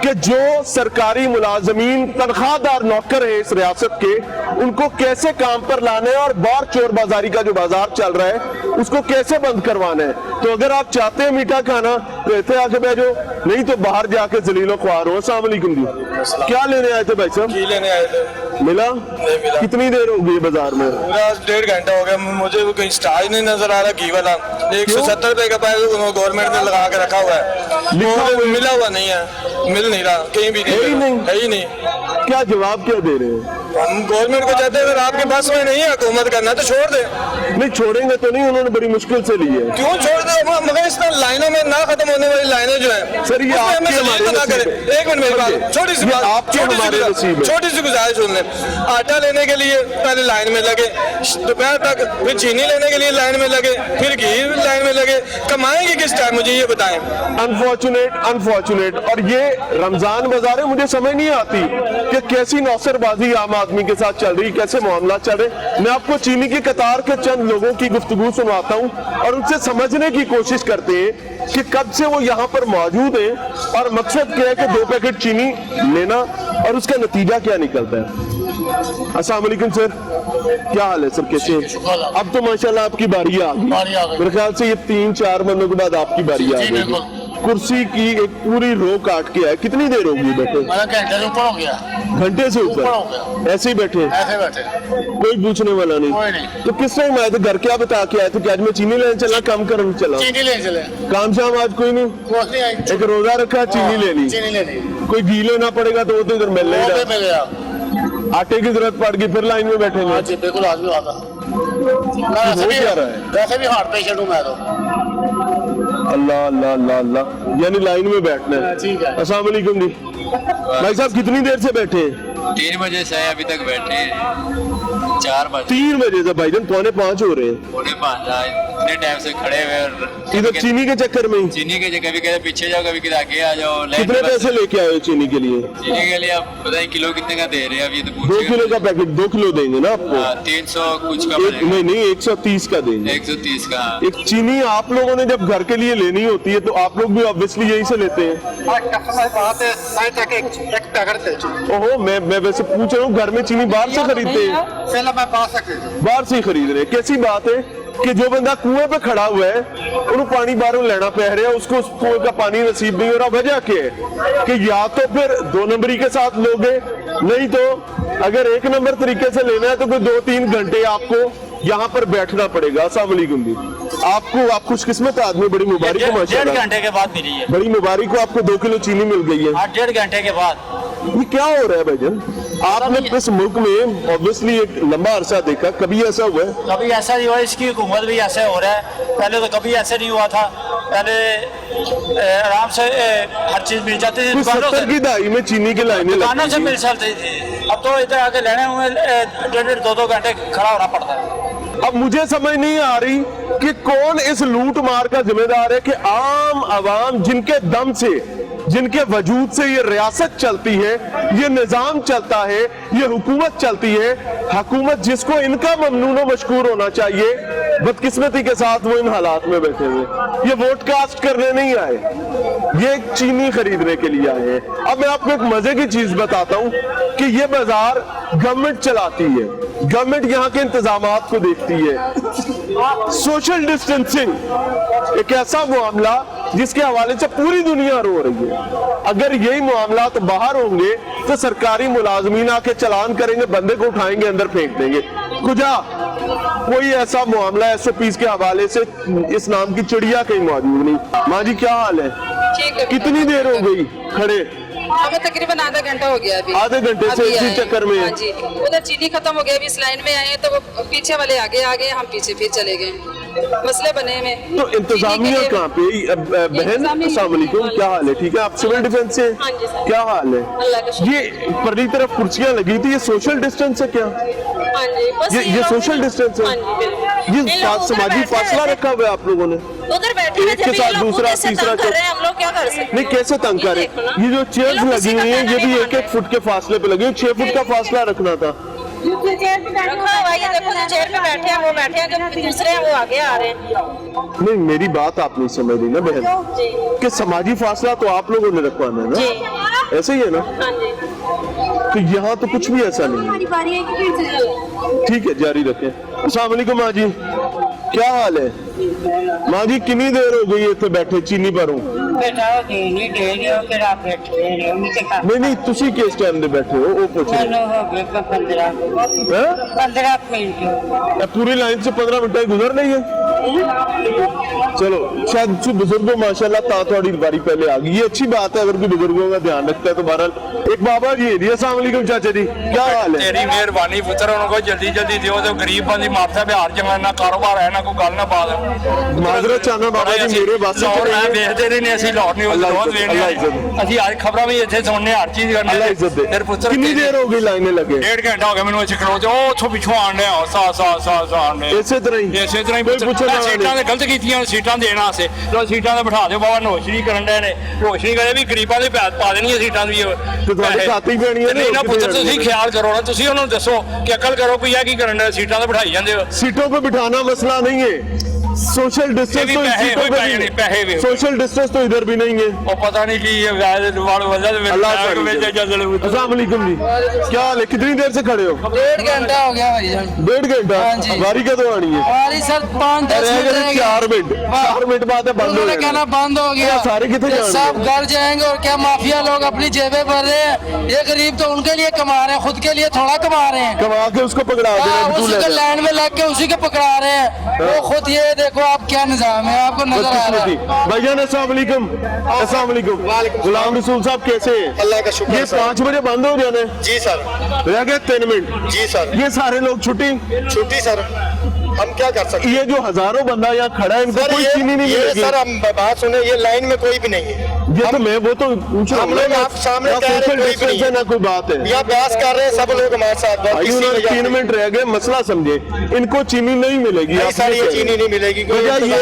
[SPEAKER 1] कि जो सरकारी मुलाजमीन तनख्वाहदार नौकर है इस रियासत के, उनको कैसे काम पर लाना है और बाहर चोर बाजारी का जो बाजार चल रहा है उसको कैसे बंद करवाना है। तो अगर आप चाहते हैं मीठा खाना तो ऐसे आके बैठो, नहीं तो बाहर जाके जलीलो ख्वार हो। अस्सलाम वालेकुम जी, क्या लेने आए थे भाई साहब?
[SPEAKER 9] घी लेने आए थे,
[SPEAKER 1] मिला?
[SPEAKER 9] नहीं मिला।
[SPEAKER 1] कितनी देर हो गई बाजार में?
[SPEAKER 9] पूरा 1.5 घंटा हो गया, मुझे वो कहीं स्टार नहीं नजर आ रहा घी वाला। 170 रुपए का पैकेट गवर्नमेंट ने लगा के रखा हुआ है, वो मिला हुआ नहीं है, मिल नहीं रहा कहीं भी, है ही नहीं।
[SPEAKER 1] क्या जवाब क्या दे रहे हैं?
[SPEAKER 9] हम गवर्नमेंट को चाहते हैं अगर आपके पास में नहीं है हुकूमत करना तो छोड़ दे।
[SPEAKER 1] नहीं छोड़ेंगे तो नहीं, उन्होंने बड़ी मुश्किल से ली है।
[SPEAKER 9] क्यों छोड़ दे? मगर इस लाइनों में ना खत्म होने वाली लाइनें जो है
[SPEAKER 1] सर, ये आपके हमारे
[SPEAKER 9] ना करें। एक मिनट मेरी बात, छोटी सी बात,
[SPEAKER 1] आपके हमारे नसीब है।
[SPEAKER 9] छोटी सी गुजारिश सुन लें। आटा लेने के लिए पहले लाइन में लगे, दोपहर तक फिर चीनी लेने के लिए लाइन में लगे, फिर घी लाइन में लगे, कमाएंगे किस टाइम? मुझे ये बताएं। अनफॉर्चुनेट।
[SPEAKER 1] और ये रमजान बाजार है, मुझे समझ नहीं आती कि कैसी नौसरबाजी आम आदमी के साथ चल रही, कैसे मामला चल रहे। मैं आपको चीनी की कतार के चंद लोगों की गुफ्तगू सुनवाता हूँ और उनसे समझने की कोशिश करते हैं कि कब से वो यहाँ पर मौजूद हैं और मकसद क्या है कि 2 पैकेट चीनी लेना और उसका नतीजा क्या निकलता है। अस्सलाम वालेकुम सर, क्या हाल है सर, कैसे हैं? अब तो माशाल्लाह आपकी बारी आ गई। मेरे ख्याल से ये 3-4 महीनों के बाद आपकी बारी आ गई। कुर्सी की एक पूरी रो काट के आए, कितनी देर होगी बैठे?
[SPEAKER 10] घंटे से ऊपर हो गया।
[SPEAKER 1] घंटे से ऊपर ऐसे ही बैठे?
[SPEAKER 10] ऐसे बैठे,
[SPEAKER 1] कोई पूछने वाला नहीं?
[SPEAKER 10] कोई नहीं।
[SPEAKER 1] तो किस टाइम आए थे? घर क्या बता के आए थे कि आज मैं चीनी लेने चला, काम करने चला?
[SPEAKER 10] चीनी लेने चले।
[SPEAKER 1] काम शाम आज कोई नहीं? एक रोजा रखा, चीनी ले ली।
[SPEAKER 10] चीनी ले ली।
[SPEAKER 1] कोई घी लेना पड़ेगा तो वो तो इधर मिल नहीं रहा।
[SPEAKER 10] मिल गया।
[SPEAKER 1] आटे की जरूरत पड़ गई, फिर लाइन में बैठे
[SPEAKER 10] हाँ जी बिल्कुल, आज भी आता। वैसे भी हार्ट पेशेंट हूँ मैं तो।
[SPEAKER 1] अल्लाह अल्लाह अल्लाह अल्लाह, यानी लाइन में बैठना है।
[SPEAKER 10] ठीक है।
[SPEAKER 1] अस्सलाम वालेकुम जी, भाई साहब कितनी देर से बैठे हैं?
[SPEAKER 11] 3 बजे से अभी तक बैठे, 4 बजे
[SPEAKER 1] 3 बजे से भाईजान, 4:45 हो रहे हैं।
[SPEAKER 11] 4:45 इतने टाइम से खड़े हुए
[SPEAKER 1] इधर चीनी के चक्कर में ही?
[SPEAKER 11] चीनी के कभी कहते पीछे जाओ, कभी कहते आगे आ जाओ।
[SPEAKER 1] कितने पैसे लेके आए हो चीनी के लिए?
[SPEAKER 11] चीनी के लिए आप पता है किलो कितने का दे रहे हैं? अब ये तो
[SPEAKER 1] 2 किलो का पैकेट 2 किलो देंगे ना आपको?
[SPEAKER 11] 300 कुछ का
[SPEAKER 1] नहीं 130 का देंगे।
[SPEAKER 11] 130 का।
[SPEAKER 1] एक चीनी आप लोगों ने जब घर के लिए लेनी होती है तो आप लोग भी ऑब्वियसली यही से लेते हैं। ओहो, मैं वैसे पूछ रहा हूँ, घर में चीनी बाहर से खरीदते हैं?
[SPEAKER 10] पहले मैं बाहर से
[SPEAKER 1] खरीद रहे हैं। कैसी बात है कि जो बंदा कुएं पे खड़ा हुआ है उन्हें पानी बाहरों लेना पै रहा है, उसको उस कुएं का पानी नसीब नहीं हो रहा। वजह क्या है कि या तो फिर 2 नंबरी के साथ लोगे, नहीं तो अगर 1 नंबर तरीके से लेना है तो कोई 2-3 घंटे आपको यहाँ पर बैठना पड़ेगा। अस्सलाम वालेकुम जी, आप खुशकिस्मत आदमी, बड़ी मुबारक हो माशाल्लाह।
[SPEAKER 10] 1.5 घंटे के बाद मिली है।
[SPEAKER 1] बड़ी मुबारक हो आपको, 2 किलो चीनी मिल गई है।
[SPEAKER 10] 1.5 घंटे के बाद।
[SPEAKER 1] ये क्या हो रहा है भाईजान? आपने इस मुल्क में ऑब्वियसली एक लंबा अरसा देखा, कभी ऐसा हुआ है?
[SPEAKER 10] कभी ऐसा नहीं हुआ, इसकी हुकूमत भी ऐसे हो रहा है। पहले तो कभी ऐसे नहीं हुआ था, पहले आराम से हर चीज मिल जाती थी।
[SPEAKER 1] 70 की दहाई में चीनी की लाइनें
[SPEAKER 10] दुकानों से मिल सकती थी, अब तो इधर आके लेने हुए 1.5-2 घंटे खड़ा होना पड़ता है।
[SPEAKER 1] अब मुझे समझ नहीं आ रही कि कौन इस लूट मार का जिम्मेदार है कि आम आवाम जिनके दम से, जिनके वजूद से ये रियासत चलती है, ये निजाम चलता है, ये हुकूमत चलती है, हुकूमत जिसको इनका ममनून व मशकूर होना चाहिए, बदकिस्मती के साथ वो इन हालात में बैठे हुए। ये वोट कास्ट करने नहीं आए, ये चीनी खरीदने के लिए आए हैं। अब मैं आपको एक मजे की चीज बताता हूँ कि ये बाजार गवर्नमेंट चलाती है, गवर्नमेंट यहाँ के इंतजामात को देखती है। सोशल डिस्टेंसिंग एक ऐसा मामला जिसके हवाले से पूरी दुनिया रो रही है। अगर यही मामला तो बाहर होंगे तो सरकारी मुलाजमीन आके चलान करेंगे, बंदे को उठाएंगे, अंदर फेंक देंगे। कुजा कोई ऐसा मामला SOPs के हवाले से इस नाम की चिड़िया कहीं मौजूद नहीं। माँ जी क्या हाल है?
[SPEAKER 12] ठीक है।
[SPEAKER 1] कितनी देर हो गई खड़े?
[SPEAKER 12] हमें तकरीबन आधा घंटा हो गया अभी।
[SPEAKER 1] आधे घंटे से इसी चक्कर में?
[SPEAKER 12] हाँ जी, उधर चीनी खत्म हो गया, अभी इस लाइन में आए हैं तो वो पीछे वाले आगे आ गए, हम पीछे फिर चले गए, मसले बने में।
[SPEAKER 1] तो इंतजामिया कहाँ पे? बहन अस्सलाम वालेकुम, क्या हाल है? ठीक है, आप सिविल डिफेंस से? क्या हाल है? ये परली तरफ कुर्सियां लगी थी, ये सोशल डिस्टेंस है क्या? ये सोशल डिस्टेंस है? ये समाजी फासला रखा हुआ है आप लोगों ने?
[SPEAKER 12] उधर बैठे
[SPEAKER 1] एक के साथ दूसरा तीसरा
[SPEAKER 12] हम लोग क्या कर सकते?
[SPEAKER 1] नहीं कैसे तंग कर रहे? ये जो चेयर्स लगी हुई हैं ये भी 1-1 फुट के फासले पे लगी हुई, 6 फुट का फासला रखना था।
[SPEAKER 2] रखा हुआ ये देखो जो चेयर पे बैठे हैं वो बैठे हैं, जो दूसरे हैं वो आगे आ रहे हैं।
[SPEAKER 1] नहीं, मेरी बात आप नहीं समझ रही ना बहन, कि समाजी फासला तो आप लोगों ने रखवाना है ना, ऐसे ही है ना? तो यहाँ तो कुछ भी ऐसा नहीं है। ठीक है, जारी रखें। अस्सलाम वालेकुम माँ जी, क्या हाल है? माँ जी कितनी देर हो गई है इतने बैठे चीनी पर हूँ? नहीं, तुसी किस टाइम दे बैठे हो वो पूछो।
[SPEAKER 2] 15 मिनट
[SPEAKER 1] पूरी लाइन से 15 मिनट गुजर नहीं है। चलो, शायद कुछ बुजुर्गों माशाल्लाह थोड़ी बारी पहले आ गई, ये अच्छी बात है अगर कोई बुजुर्गों का ध्यान रखता है। तो बहरहाल एक बाबा जी है। अस्सलाम वालेकुम चाचा जी, क्या हाल है?
[SPEAKER 10] तेरी मेहरबानी पुत्र, उनको जल्दी जल्दी दियो तो गरीब बंदी माफिया बिहार च ना कारोबार है ना कोई गल ना बात।
[SPEAKER 1] माजरत चाहना बाबा जी, मेरे बस
[SPEAKER 10] ਵੇਖਦੇ ਰਹੇ ਨੇ ਅਸੀਂ ਲਾਹੌਰ ਨਿਊਜ਼ ਰੋਜ਼ ਵੇਖਦੇ ਅਸੀਂ ਅੱਜ ਖਬਰਾਂ ਵੀ ਇੱਥੇ ਸੁਣਨੇ ਹਰ ਚੀਜ਼ ਕਰਨੇ।
[SPEAKER 1] अल्लाह इज्जत दे।
[SPEAKER 10] ਫਿਰ ਪੁੱਤਰ
[SPEAKER 1] कितनी देर हो गई लाइनें लगे?
[SPEAKER 10] 1.5 ਘੰਟਾ ਹੋ ਗਿਆ ਮੈਨੂੰ ਇੱਥੇ ਖਲੋ ਤੇ ਉਹ ਉੱਥੋਂ ਪਿੱਛੋਂ ਆਣ ਡਿਆ ਸਾ ਆਣੇ
[SPEAKER 1] ਇਸੇ ਤਰ੍ਹਾਂ ਹੀ
[SPEAKER 10] ਇਸੇ ਤਰ੍ਹਾਂ ਹੀ
[SPEAKER 1] ਕੋਈ ਪੁੱਛਣ ਵਾਲਾ
[SPEAKER 10] ਸੀਟਾਂ
[SPEAKER 1] ਨਹੀਂ।
[SPEAKER 10] ਤੇ ਗਲਤ ਕੀਤੀਆਂ ਸੀਟਾਂ ਦੇਣ ਵਾਸਤੇ ਲੋ ਸੀਟਾਂ ਤੇ ਬਿਠਾ ਦਿਓ ਬਾਬਾ ਰੋਸ਼ਨੀ ਕਰਨ ਡਏ ਨੇ ਰੋਸ਼ਨੀ ਕਰੇ ਵੀ ਗਰੀਬਾਂ ਦੇ ਪੈਸੇ ਪਾ ਦੇਣੀਆਂ ਸੀਟਾਂ ਵੀ
[SPEAKER 1] ਤੇ ਤੁਹਾਡੇ ਖਾਤੇ ਹੀ ਪੈਣੀਆਂ ਨੇ।
[SPEAKER 10] ਨਹੀਂ ਨਾ ਪੁੱਤਰ ਤੁਸੀਂ ਖਿਆਲ ਕਰੋ ਨਾ ਤੁਸੀਂ ਉਹਨਾਂ ਨੂੰ ਦੱਸੋ ਕਿ ਅਕਲ ਕਰੋ ਕੋਈ ਇਹ ਕੀ ਕਰਨ ਡਏ ਸੀਟਾਂ ਤੇ ਬਿਠਾਈ ਜਾਂਦੇ ਹੋ।
[SPEAKER 1] सीटों पे बिठाना मसला नहीं है, सोशल डिस्टेंस तो
[SPEAKER 10] पैसे
[SPEAKER 1] सीटों पे भी
[SPEAKER 10] पैसे भी
[SPEAKER 1] सोशल डिस्टेंस तो इधर भी नहीं है।
[SPEAKER 10] ਉਹ ਪਤਾ ਨਹੀਂ ਕੀ ਹੈ
[SPEAKER 1] अस्सलाम वालेकुम जी, क्या हाल है? कितनी देर से खड़े हो?
[SPEAKER 12] 1.5 घंटा हो गया भाई जान।
[SPEAKER 1] 1.5 घंटा? बारी कदों आनी है?
[SPEAKER 12] हमारी सर 5-10 मिनट रह गए।
[SPEAKER 1] 4 मिनट 4 मिनट बाद बंद हो
[SPEAKER 12] उन्होंने कहना
[SPEAKER 1] जाएगा।
[SPEAKER 12] बंद हो गया,
[SPEAKER 1] सारे कितने
[SPEAKER 12] ये
[SPEAKER 1] जाएंगे?
[SPEAKER 12] सब घर जाएंगे और क्या माफिया लोग अपनी जेबें भर रहे हैं। ये गरीब तो उनके लिए कमा रहे हैं, खुद के लिए थोड़ा कमा रहे हैं।
[SPEAKER 1] कमा के उसको पकड़ा देना, तू
[SPEAKER 12] उसी
[SPEAKER 1] ले
[SPEAKER 12] को
[SPEAKER 1] जा।
[SPEAKER 12] लाइन में लग के उसी को पकड़ा रहे हैं। वो खुद ये देखो आप क्या निजाम है, आपको नजर आ रहा है।
[SPEAKER 1] भाईजान अस्सलाम वालेकुम। अस्सलाम वालेकुम। गुलाम रसूल साहब कैसे हैं?
[SPEAKER 8] अल्लाह का शुक्र
[SPEAKER 1] ये 5 बजे बंद हो जाना है?
[SPEAKER 8] जी सर।
[SPEAKER 1] रह गए 3 मिनट।
[SPEAKER 8] जी सर।
[SPEAKER 1] ये सारे लोग
[SPEAKER 8] छुट्टी सर, हम क्या कर सकते
[SPEAKER 1] ये जो हजारों बंदा यहाँ खड़ा है, इनको कोई चीनी नहीं मिलेगी।
[SPEAKER 8] सर हम बात सुने, ये लाइन में कोई भी नहीं है।
[SPEAKER 1] ये तो मैं वो तो पूछ रहा
[SPEAKER 8] हम लोग आप सामने
[SPEAKER 1] ना
[SPEAKER 8] कह रहे हैं,
[SPEAKER 1] सोशल
[SPEAKER 8] कोई भी
[SPEAKER 1] डिस्टेंस
[SPEAKER 8] नहीं
[SPEAKER 1] है ना कोई बात है।
[SPEAKER 8] यहाँ बहस कर रहे हैं सब लोग हमारे साथ।
[SPEAKER 1] भाई उन्होंने 3 मिनट रह गए, मसला समझे, इनको चीनी नहीं मिलेगी।
[SPEAKER 8] नहीं सर, ये चीनी नहीं मिलेगी।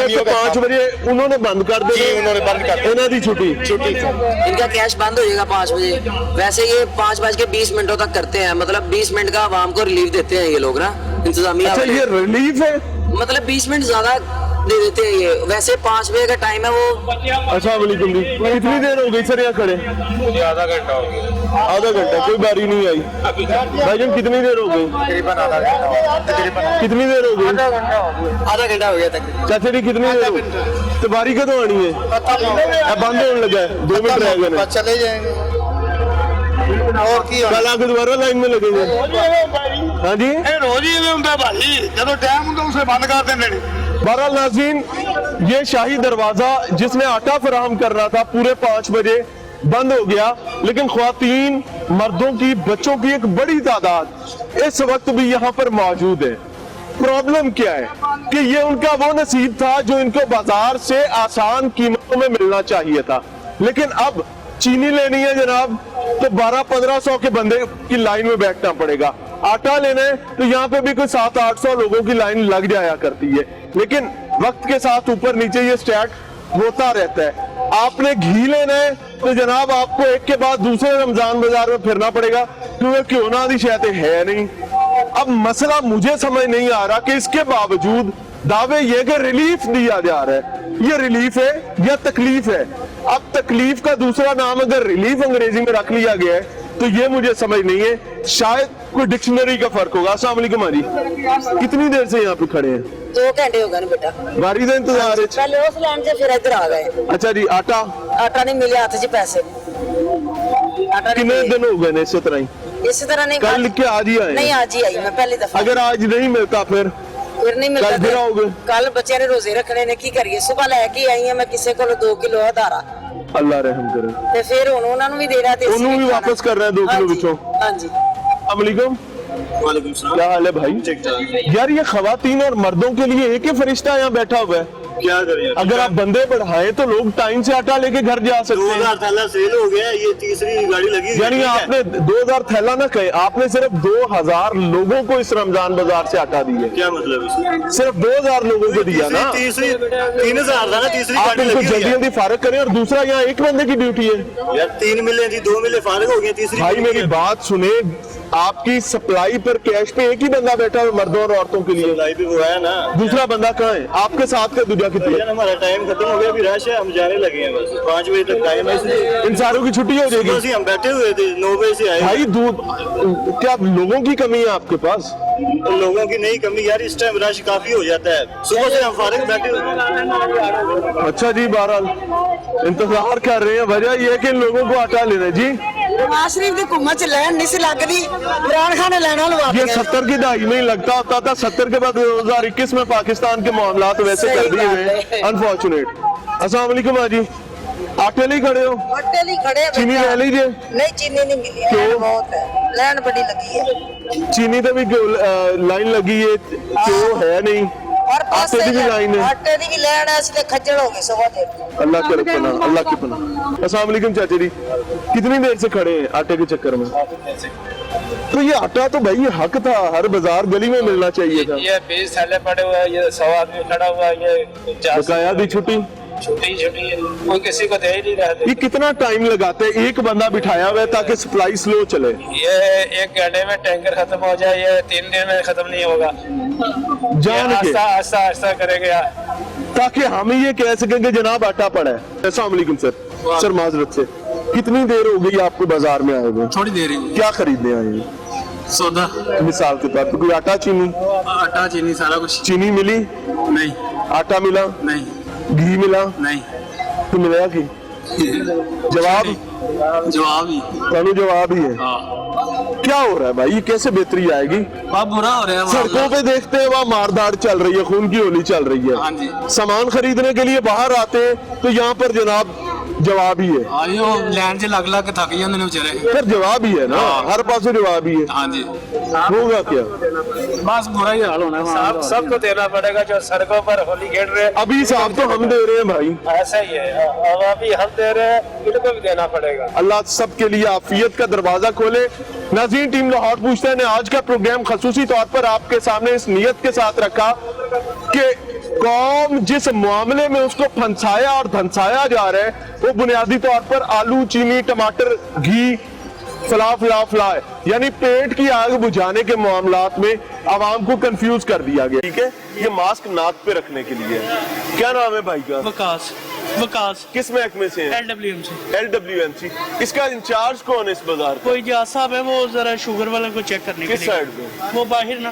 [SPEAKER 1] ये 5 बजे उन्होंने बंद कर
[SPEAKER 8] जी,
[SPEAKER 1] दिया।
[SPEAKER 8] उन्होंने बंद कर दिया।
[SPEAKER 1] इन्हों की छुट्टी
[SPEAKER 6] इनका कैश बंद हो जाएगा 5 बजे। वैसे ये 5:20 तक करते हैं, मतलब 20 मिनट का आवाम को रिलीफ देते हैं ये लोग ना, इंतजामिया
[SPEAKER 1] अच्छा
[SPEAKER 6] वाले।
[SPEAKER 1] ये रिलीफ है?
[SPEAKER 6] मतलब 20 मिनट ज्यादा दे देते हैं ये, वैसे 5 बजे का टाइम है वो।
[SPEAKER 1] अस्सलाम वालेकुम जी, कितनी देर हो गई सर यहाँ खड़े?
[SPEAKER 8] आधा घंटा हो गया।
[SPEAKER 1] आधा घंटा, कोई बारी नहीं आई। भाईजान कितनी देर हो गई?
[SPEAKER 8] तकरीबन आधा घंटा।
[SPEAKER 1] कितनी देर हो गई?
[SPEAKER 8] आधा घंटा हो गया तक।
[SPEAKER 1] चाचा जी कितनी देर हो गई? तो बारी कदों आनी है? अब बंद होने लगा है, 2 मिनट रह गए।
[SPEAKER 8] चले जाएंगे और की
[SPEAKER 1] कल आके दोबारा लाइन में लगेंगे। हाँ जी,
[SPEAKER 8] रोज ही होंगे भाई, जब टाइम होंगे उसे बंद कर देंगे।
[SPEAKER 1] बहरहाल नाज़रीन, ये शाही दरवाजा जिसने आटा फराहम कर रहा था पूरे 5 बजे बंद हो गया, लेकिन ख्वातीन, मर्दों की, बच्चों की एक बड़ी तादाद इस वक्त भी यहाँ पर मौजूद है। प्रॉब्लम क्या है कि ये उनका वो नसीब था जो इनको बाजार से आसान कीमतों में मिलना चाहिए था, लेकिन अब चीनी लेनी है जनाब तो 1200-1500 के बंदे की लाइन में बैठना पड़ेगा। आटा लेना है तो यहाँ पे भी कोई 700-800 लोगों की लाइन लग जाया करती है, लेकिन वक्त के साथ ऊपर नीचे ये स्टैट होता रहता है। आपने घी लेना है तो जनाब आपको एक के बाद दूसरे रमजान बाजार में फिरना पड़ेगा, क्योंकि क्यों ना दी शैते है नहीं। अब मसला मुझे समझ नहीं आ रहा कि इसके बावजूद दावे ये कि रिलीफ दिया जा रहा है, ये रिलीफ है या तकलीफ है? अब तकलीफ का दूसरा नाम अगर रिलीफ अंग्रेजी में रख लिया गया है तो ये मुझे समझ नहीं है, शायद कोई डिक्शनरी का फर्क होगा। अस्सलाम वालेकुम जी, कितनी देर से यहाँ पे खड़े हैं?
[SPEAKER 2] 2 घंटे हो गए ना बेटा।
[SPEAKER 1] बारी का इंतजार है?
[SPEAKER 2] पहले उस लाइन से फिर इधर आ गए।
[SPEAKER 1] अच्छा जी, आटा
[SPEAKER 2] नहीं मिले हाथ से पैसे। आटा
[SPEAKER 1] कितने दिन हो गए ने इसी तरह ही?
[SPEAKER 2] इसी तरह नहीं।
[SPEAKER 1] कल के आज ही आए?
[SPEAKER 2] नहीं, आज ही आई मैं पहली दफा।
[SPEAKER 1] अगर आज नहीं मिलता फिर
[SPEAKER 2] नहीं मिलता।
[SPEAKER 1] कल फिर आओगे?
[SPEAKER 2] कल बच्चे ने रोजे रखने ने की करिए, सुबह लेके आई है मैं किसी को 2 किलो अधारा,
[SPEAKER 1] अल्लाह रहम करे।
[SPEAKER 2] ਤੇ ਫਿਰ ਹੁਣ ਉਹਨਾਂ ਨੂੰ ਵੀ ਦੇ ਰਹਾ ਤੇ
[SPEAKER 1] ਉਹਨੂੰ ਵੀ ਵਾਪਸ ਕਰ ਰਿਹਾ 2 किलो ਵਿੱਚੋਂ।
[SPEAKER 2] ਹਾਂਜੀ।
[SPEAKER 1] अस्सलाम वालेकुम।
[SPEAKER 4] वालेकुम सलाम।
[SPEAKER 1] क्या हाल है भाई? यार ये खवातीन और मर्दों के लिए एक ही फरिश्ता यहाँ बैठा हुआ है,
[SPEAKER 4] क्या करें?
[SPEAKER 1] अगर आप बंदे बढ़ाए तो लोग टाइम से आटा लेके घर जा सकते हैं।
[SPEAKER 4] 2000 थैला सेल हो गया, ये तीसरी गाड़ी लगी।
[SPEAKER 1] यानी आपने 2000 थैला ना कहे, आपने सिर्फ 2000 लोगों को इस रमजान बाजार से आटा दिया।
[SPEAKER 4] क्या मतलब इसमें?
[SPEAKER 1] सिर्फ 2000 लोगों को दिया ना।
[SPEAKER 4] तीसरी 3000 था ना, तीसरी
[SPEAKER 1] आप
[SPEAKER 4] गाड़ी
[SPEAKER 1] इनको
[SPEAKER 4] लगी
[SPEAKER 1] जल्दी जल्दी फारिग करें, और दूसरा यहाँ एक बंदे की ड्यूटी है
[SPEAKER 4] यार। 3 मिले थी, 2 मिले फारिग हो गए, तीसरी
[SPEAKER 1] भाई मेरी बात सुने, आपकी सप्लाई पर कैश पे एक ही बंदा बैठा है मर्दों और औरतों के लिए?
[SPEAKER 4] सप्लाई भी हुआ है ना,
[SPEAKER 1] दूसरा बंदा कहाँ है? आपके साथ का दूसरा कितना?
[SPEAKER 4] हमारा टाइम खत्म हो गया, अभी रश है, हम जाने लगे हैं, बस 5 बजे तक टाइम है, इसलिए
[SPEAKER 1] इन सारों की छुट्टी हो जाएगी।
[SPEAKER 4] हम बैठे हुए थे, 9 बजे से आए।
[SPEAKER 1] भाई दूध, क्या लोगों की कमी है आपके पास?
[SPEAKER 4] लोगों की नहीं कमी यार, इस टाइम रश काफी हो जाता है, सुबह से हम फारिग बैठे हुए हैं।
[SPEAKER 1] अच्छा जी, बहरहाल इंतजार कर रहे हैं, वजह यह है कि इन लोगों को आटा लेना है जी।
[SPEAKER 2] नवाज शरीफ की हुकूमत च लैन नहीं सी लगदी, इमरान खान ने लैना लवा
[SPEAKER 1] ये
[SPEAKER 2] दिया।
[SPEAKER 1] 70 की दहाई में ही लगता होता था, 70 के बाद 2021 में पाकिस्तान के मामलात वैसे कर दिए हुए, अनफॉर्चुनेट। अस्सलाम वालेकुम हाजी, आटे लिए खड़े हो?
[SPEAKER 2] आटे लिए खड़े हैं,
[SPEAKER 1] चीनी ले लीजिए।
[SPEAKER 2] नहीं चीनी नहीं मिली,
[SPEAKER 1] क्यों?
[SPEAKER 2] बहुत है, लैन बड़ी लगी है।
[SPEAKER 1] चीनी तो भी लाइन लगी है, क्यों है नहीं?
[SPEAKER 2] और
[SPEAKER 1] आटे की भी लाइन है,
[SPEAKER 2] आटे की भी लैन है, इसलिए खज्जल हो गई सुबह देर।
[SPEAKER 1] अल्लाह करे पनाह, अल्लाह की पनाह। अस्सलाम वालेकुम चाचा जी, कितनी देर से खड़े हैं आटे के चक्कर में? तो ये आटा तो भाई हक था, हर बाजार गली में मिलना चाहिए था।
[SPEAKER 10] ये 20 थैले पड़े हुए हैं, ये 100 आदमी खड़ा हुआ है, ये
[SPEAKER 1] बकाया दी छुट्टी
[SPEAKER 10] छुट्टी है, कोई किसी को दे ही नहीं रहा।
[SPEAKER 1] ये कितना टाइम लगाते हैं? एक बंदा बिठाया हुआ है ताकि सप्लाई स्लो चले।
[SPEAKER 10] ये 1 घंटे में टैंकर खत्म हो जाए, ये 3 दिन में खत्म नहीं होगा।
[SPEAKER 1] जान के
[SPEAKER 10] आस्ता आस्ता करेंगे
[SPEAKER 1] ताकि हम ये कह सकें कि जनाब आटा पड़ा है। अस्सलाम वालेकुम सर माजरत से, कितनी देर हो गई आपको बाजार में आए हुए?
[SPEAKER 10] थोड़ी देर ही।
[SPEAKER 1] क्या खरीदने आए हैं?
[SPEAKER 10] सौदा
[SPEAKER 1] मिसाल के तौर पर कोई आटा चीनी?
[SPEAKER 10] आटा चीनी सारा कुछ।
[SPEAKER 1] चीनी मिली
[SPEAKER 10] नहीं,
[SPEAKER 1] आटा मिला
[SPEAKER 10] नहीं,
[SPEAKER 1] घी मिला
[SPEAKER 10] नहीं,
[SPEAKER 1] तो मिलेगा घी? जवाब
[SPEAKER 10] ही
[SPEAKER 1] जवाब ही है। क्या हो रहा है भाई, ये कैसे बेहतरी आएगी?
[SPEAKER 10] बहुत बुरा हो रहा है।
[SPEAKER 1] सड़कों पे देखते हैं वहाँ मारदार चल रही है, खून की होली चल रही है।
[SPEAKER 10] हाँ जी।
[SPEAKER 1] सामान खरीदने के लिए बाहर आते हैं तो यहाँ पर जनाब जवाब ही है।
[SPEAKER 10] लैंड से लग लग के थक जाते हैं बेचारे।
[SPEAKER 1] फिर जवाब ही है ना, हर पास जवाब ही है।
[SPEAKER 10] हाँ जी,
[SPEAKER 1] होगा क्या?
[SPEAKER 10] बस बुरा ही हाल होना है। सबको देना पड़ेगा जो सड़कों पर होली खेल रहे हैं।
[SPEAKER 1] अभी हिसाब तो हम दे रहे हैं भाई,
[SPEAKER 10] ऐसा ही है, अब अभी हम दे रहे हैं, इनको भी देना पड़ेगा।
[SPEAKER 1] अल्लाह सबके लिए आफियत का दरवाजा खोले। नाज़रीन, टीम लाहौर पूछते ने आज का प्रोग्राम खसूसी तौर पर आपके सामने इस नियत के साथ रखा कि कौम जिस मामले में उसको फंसाया और धंसाया जा रहा है वो बुनियादी तौर पर आलू, चीनी, टमाटर, घी, फला है, यानी पेट की आग बुझाने के मामलात में आवाम को कंफ्यूज कर दिया गया। ठीक है, ये मास्क नाक पे रखने के लिए है। क्या नाम है भाई का?
[SPEAKER 10] वकास।
[SPEAKER 1] किस महकमे से है? LWMC। इसका इंचार्ज कौन है इस बाजार का?
[SPEAKER 10] कोई जाज साहब है, वो जरा शुगर वाले को चेक करने के लिए।
[SPEAKER 1] किस साइड पे?
[SPEAKER 10] वो बाहर ना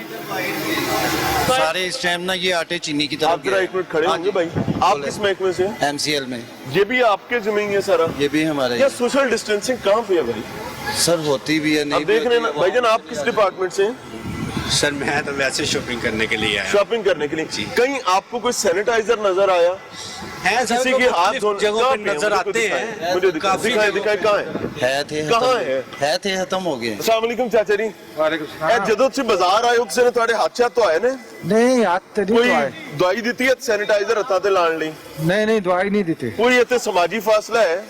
[SPEAKER 11] सारे इस टाइम ना ये आटे चीनी की तरफ।
[SPEAKER 1] आप जरा एक मिनट खड़े होंगे भाई, आप किस महकमे से हैं?
[SPEAKER 11] MCL में।
[SPEAKER 1] ये भी आपके जमीन है सारा?
[SPEAKER 11] ये भी हमारे।
[SPEAKER 1] क्या सोशल डिस्टेंसिंग कहाँ पे है भाई?
[SPEAKER 11] सर होती भी है, नहीं
[SPEAKER 1] अब देख रहे हैं ना भाईजान, आप किस डिपार्टमेंट से हैं?
[SPEAKER 11] सर मैं तो वैसे शॉपिंग करने के लिए आया।
[SPEAKER 1] शॉपिंग करने के लिए? कहीं आपको कोई सैनिटाइजर नजर आया?
[SPEAKER 11] है सर,
[SPEAKER 1] किसी के हाथ धोने
[SPEAKER 11] जगहों पे नजर आते हैं।
[SPEAKER 1] मुझे दिखाए कहाँ है? कहाँ है?
[SPEAKER 11] खत्म हो गए।
[SPEAKER 1] अस्सलाम वालेकुम चाचा जी। ਜਦੋਂ ਤੁਸੀਂ ਬਾਜ਼ਾਰ ਆਏ ਉੱਥੇ ਨੇ ਤੁਹਾਡੇ ਹੱਥ ਤੋਂ ਆਏ ਨੇ?
[SPEAKER 5] नहीं हाथ तो नहीं
[SPEAKER 1] ਕੋਈ
[SPEAKER 5] धोए।
[SPEAKER 1] ਦਵਾਈ ਦਿੱਤੀ ਹੈ ਸੈਨੀਟਾਈਜ਼ਰ ਹੱਥਾਂ ਤੇ ਲਾਉਣ ਲਈ?
[SPEAKER 5] नहीं दवाई नहीं देते।
[SPEAKER 1] ਕੋਈ ਇੱਥੇ ਸਮਾਜੀ ਫਾਸਲਾ है?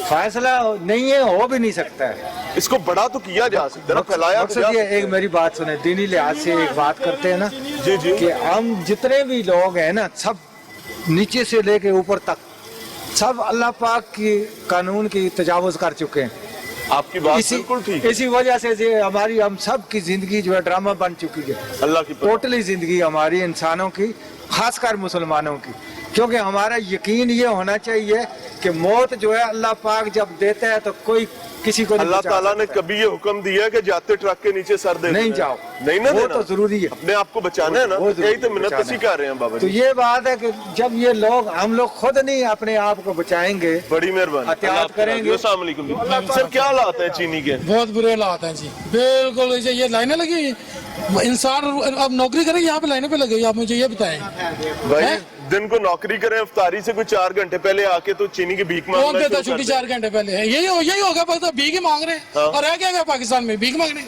[SPEAKER 5] फैसला नहीं है, हो भी नहीं सकता है।
[SPEAKER 1] इसको बड़ा तो किया जा सकता है, फैलाया तो जा
[SPEAKER 5] ये
[SPEAKER 1] सकता है।
[SPEAKER 5] एक मेरी बात सुने, दीनी लिहाज से एक बात करते हैं ना
[SPEAKER 1] जी जी,
[SPEAKER 5] कि हम जितने भी लोग हैं ना, सब नीचे से लेके ऊपर तक सब अल्लाह पाक की कानून की तजावुज कर चुके हैं।
[SPEAKER 1] आपकी बात बिल्कुल ठीक है।
[SPEAKER 5] इसी वजह से जो हमारी हम सब की जिंदगी जो है ड्रामा बन चुकी है।
[SPEAKER 1] अल्लाह की
[SPEAKER 5] टोटली जिंदगी हमारी इंसानों की, खासकर मुसलमानों की, क्योंकि हमारा यकीन ये होना चाहिए कि मौत जो है अल्लाह पाक जब देता है तो कोई किसी को
[SPEAKER 1] अल्लाह ताला ने कभी ये हुक्म दिया है कि जाते ट्रक के नीचे सर दे
[SPEAKER 5] नहीं जाओ,
[SPEAKER 1] नहीं ना
[SPEAKER 5] वो
[SPEAKER 1] देना।
[SPEAKER 5] तो जरूरी है,
[SPEAKER 1] अपने आप को बचाना है ना, यही तो मिन्नत कसी कर रहे हैं बाबा
[SPEAKER 5] तो
[SPEAKER 1] जी।
[SPEAKER 5] ये बात है कि जब ये लोग हम लोग खुद नहीं अपने आप को बचाएंगे,
[SPEAKER 1] बड़ी मेहरबानी,
[SPEAKER 5] एहतियात करेंगे।
[SPEAKER 1] अस्सलाम वालेकुम सर, क्या हालात है चीनी के?
[SPEAKER 13] बहुत बुरे हालात हैं जी, बिल्कुल। ये लाइनें लगी हुई, इंसान अब नौकरी करे यहाँ पे लाइनों पे लगे हुए, आप मुझे ये बताएं
[SPEAKER 1] भाई दिन को नौकरी करें, इफ्तारी से कोई 4 घंटे पहले आके तो चीनी की भीख मांगना
[SPEAKER 13] कौन देता छुट्टी 4 घंटे पहले है? यही होगा, बस भीख ही मांग रहे हैं।
[SPEAKER 1] हाँ।
[SPEAKER 13] और रह क्या गया पाकिस्तान में, भीख मांगने।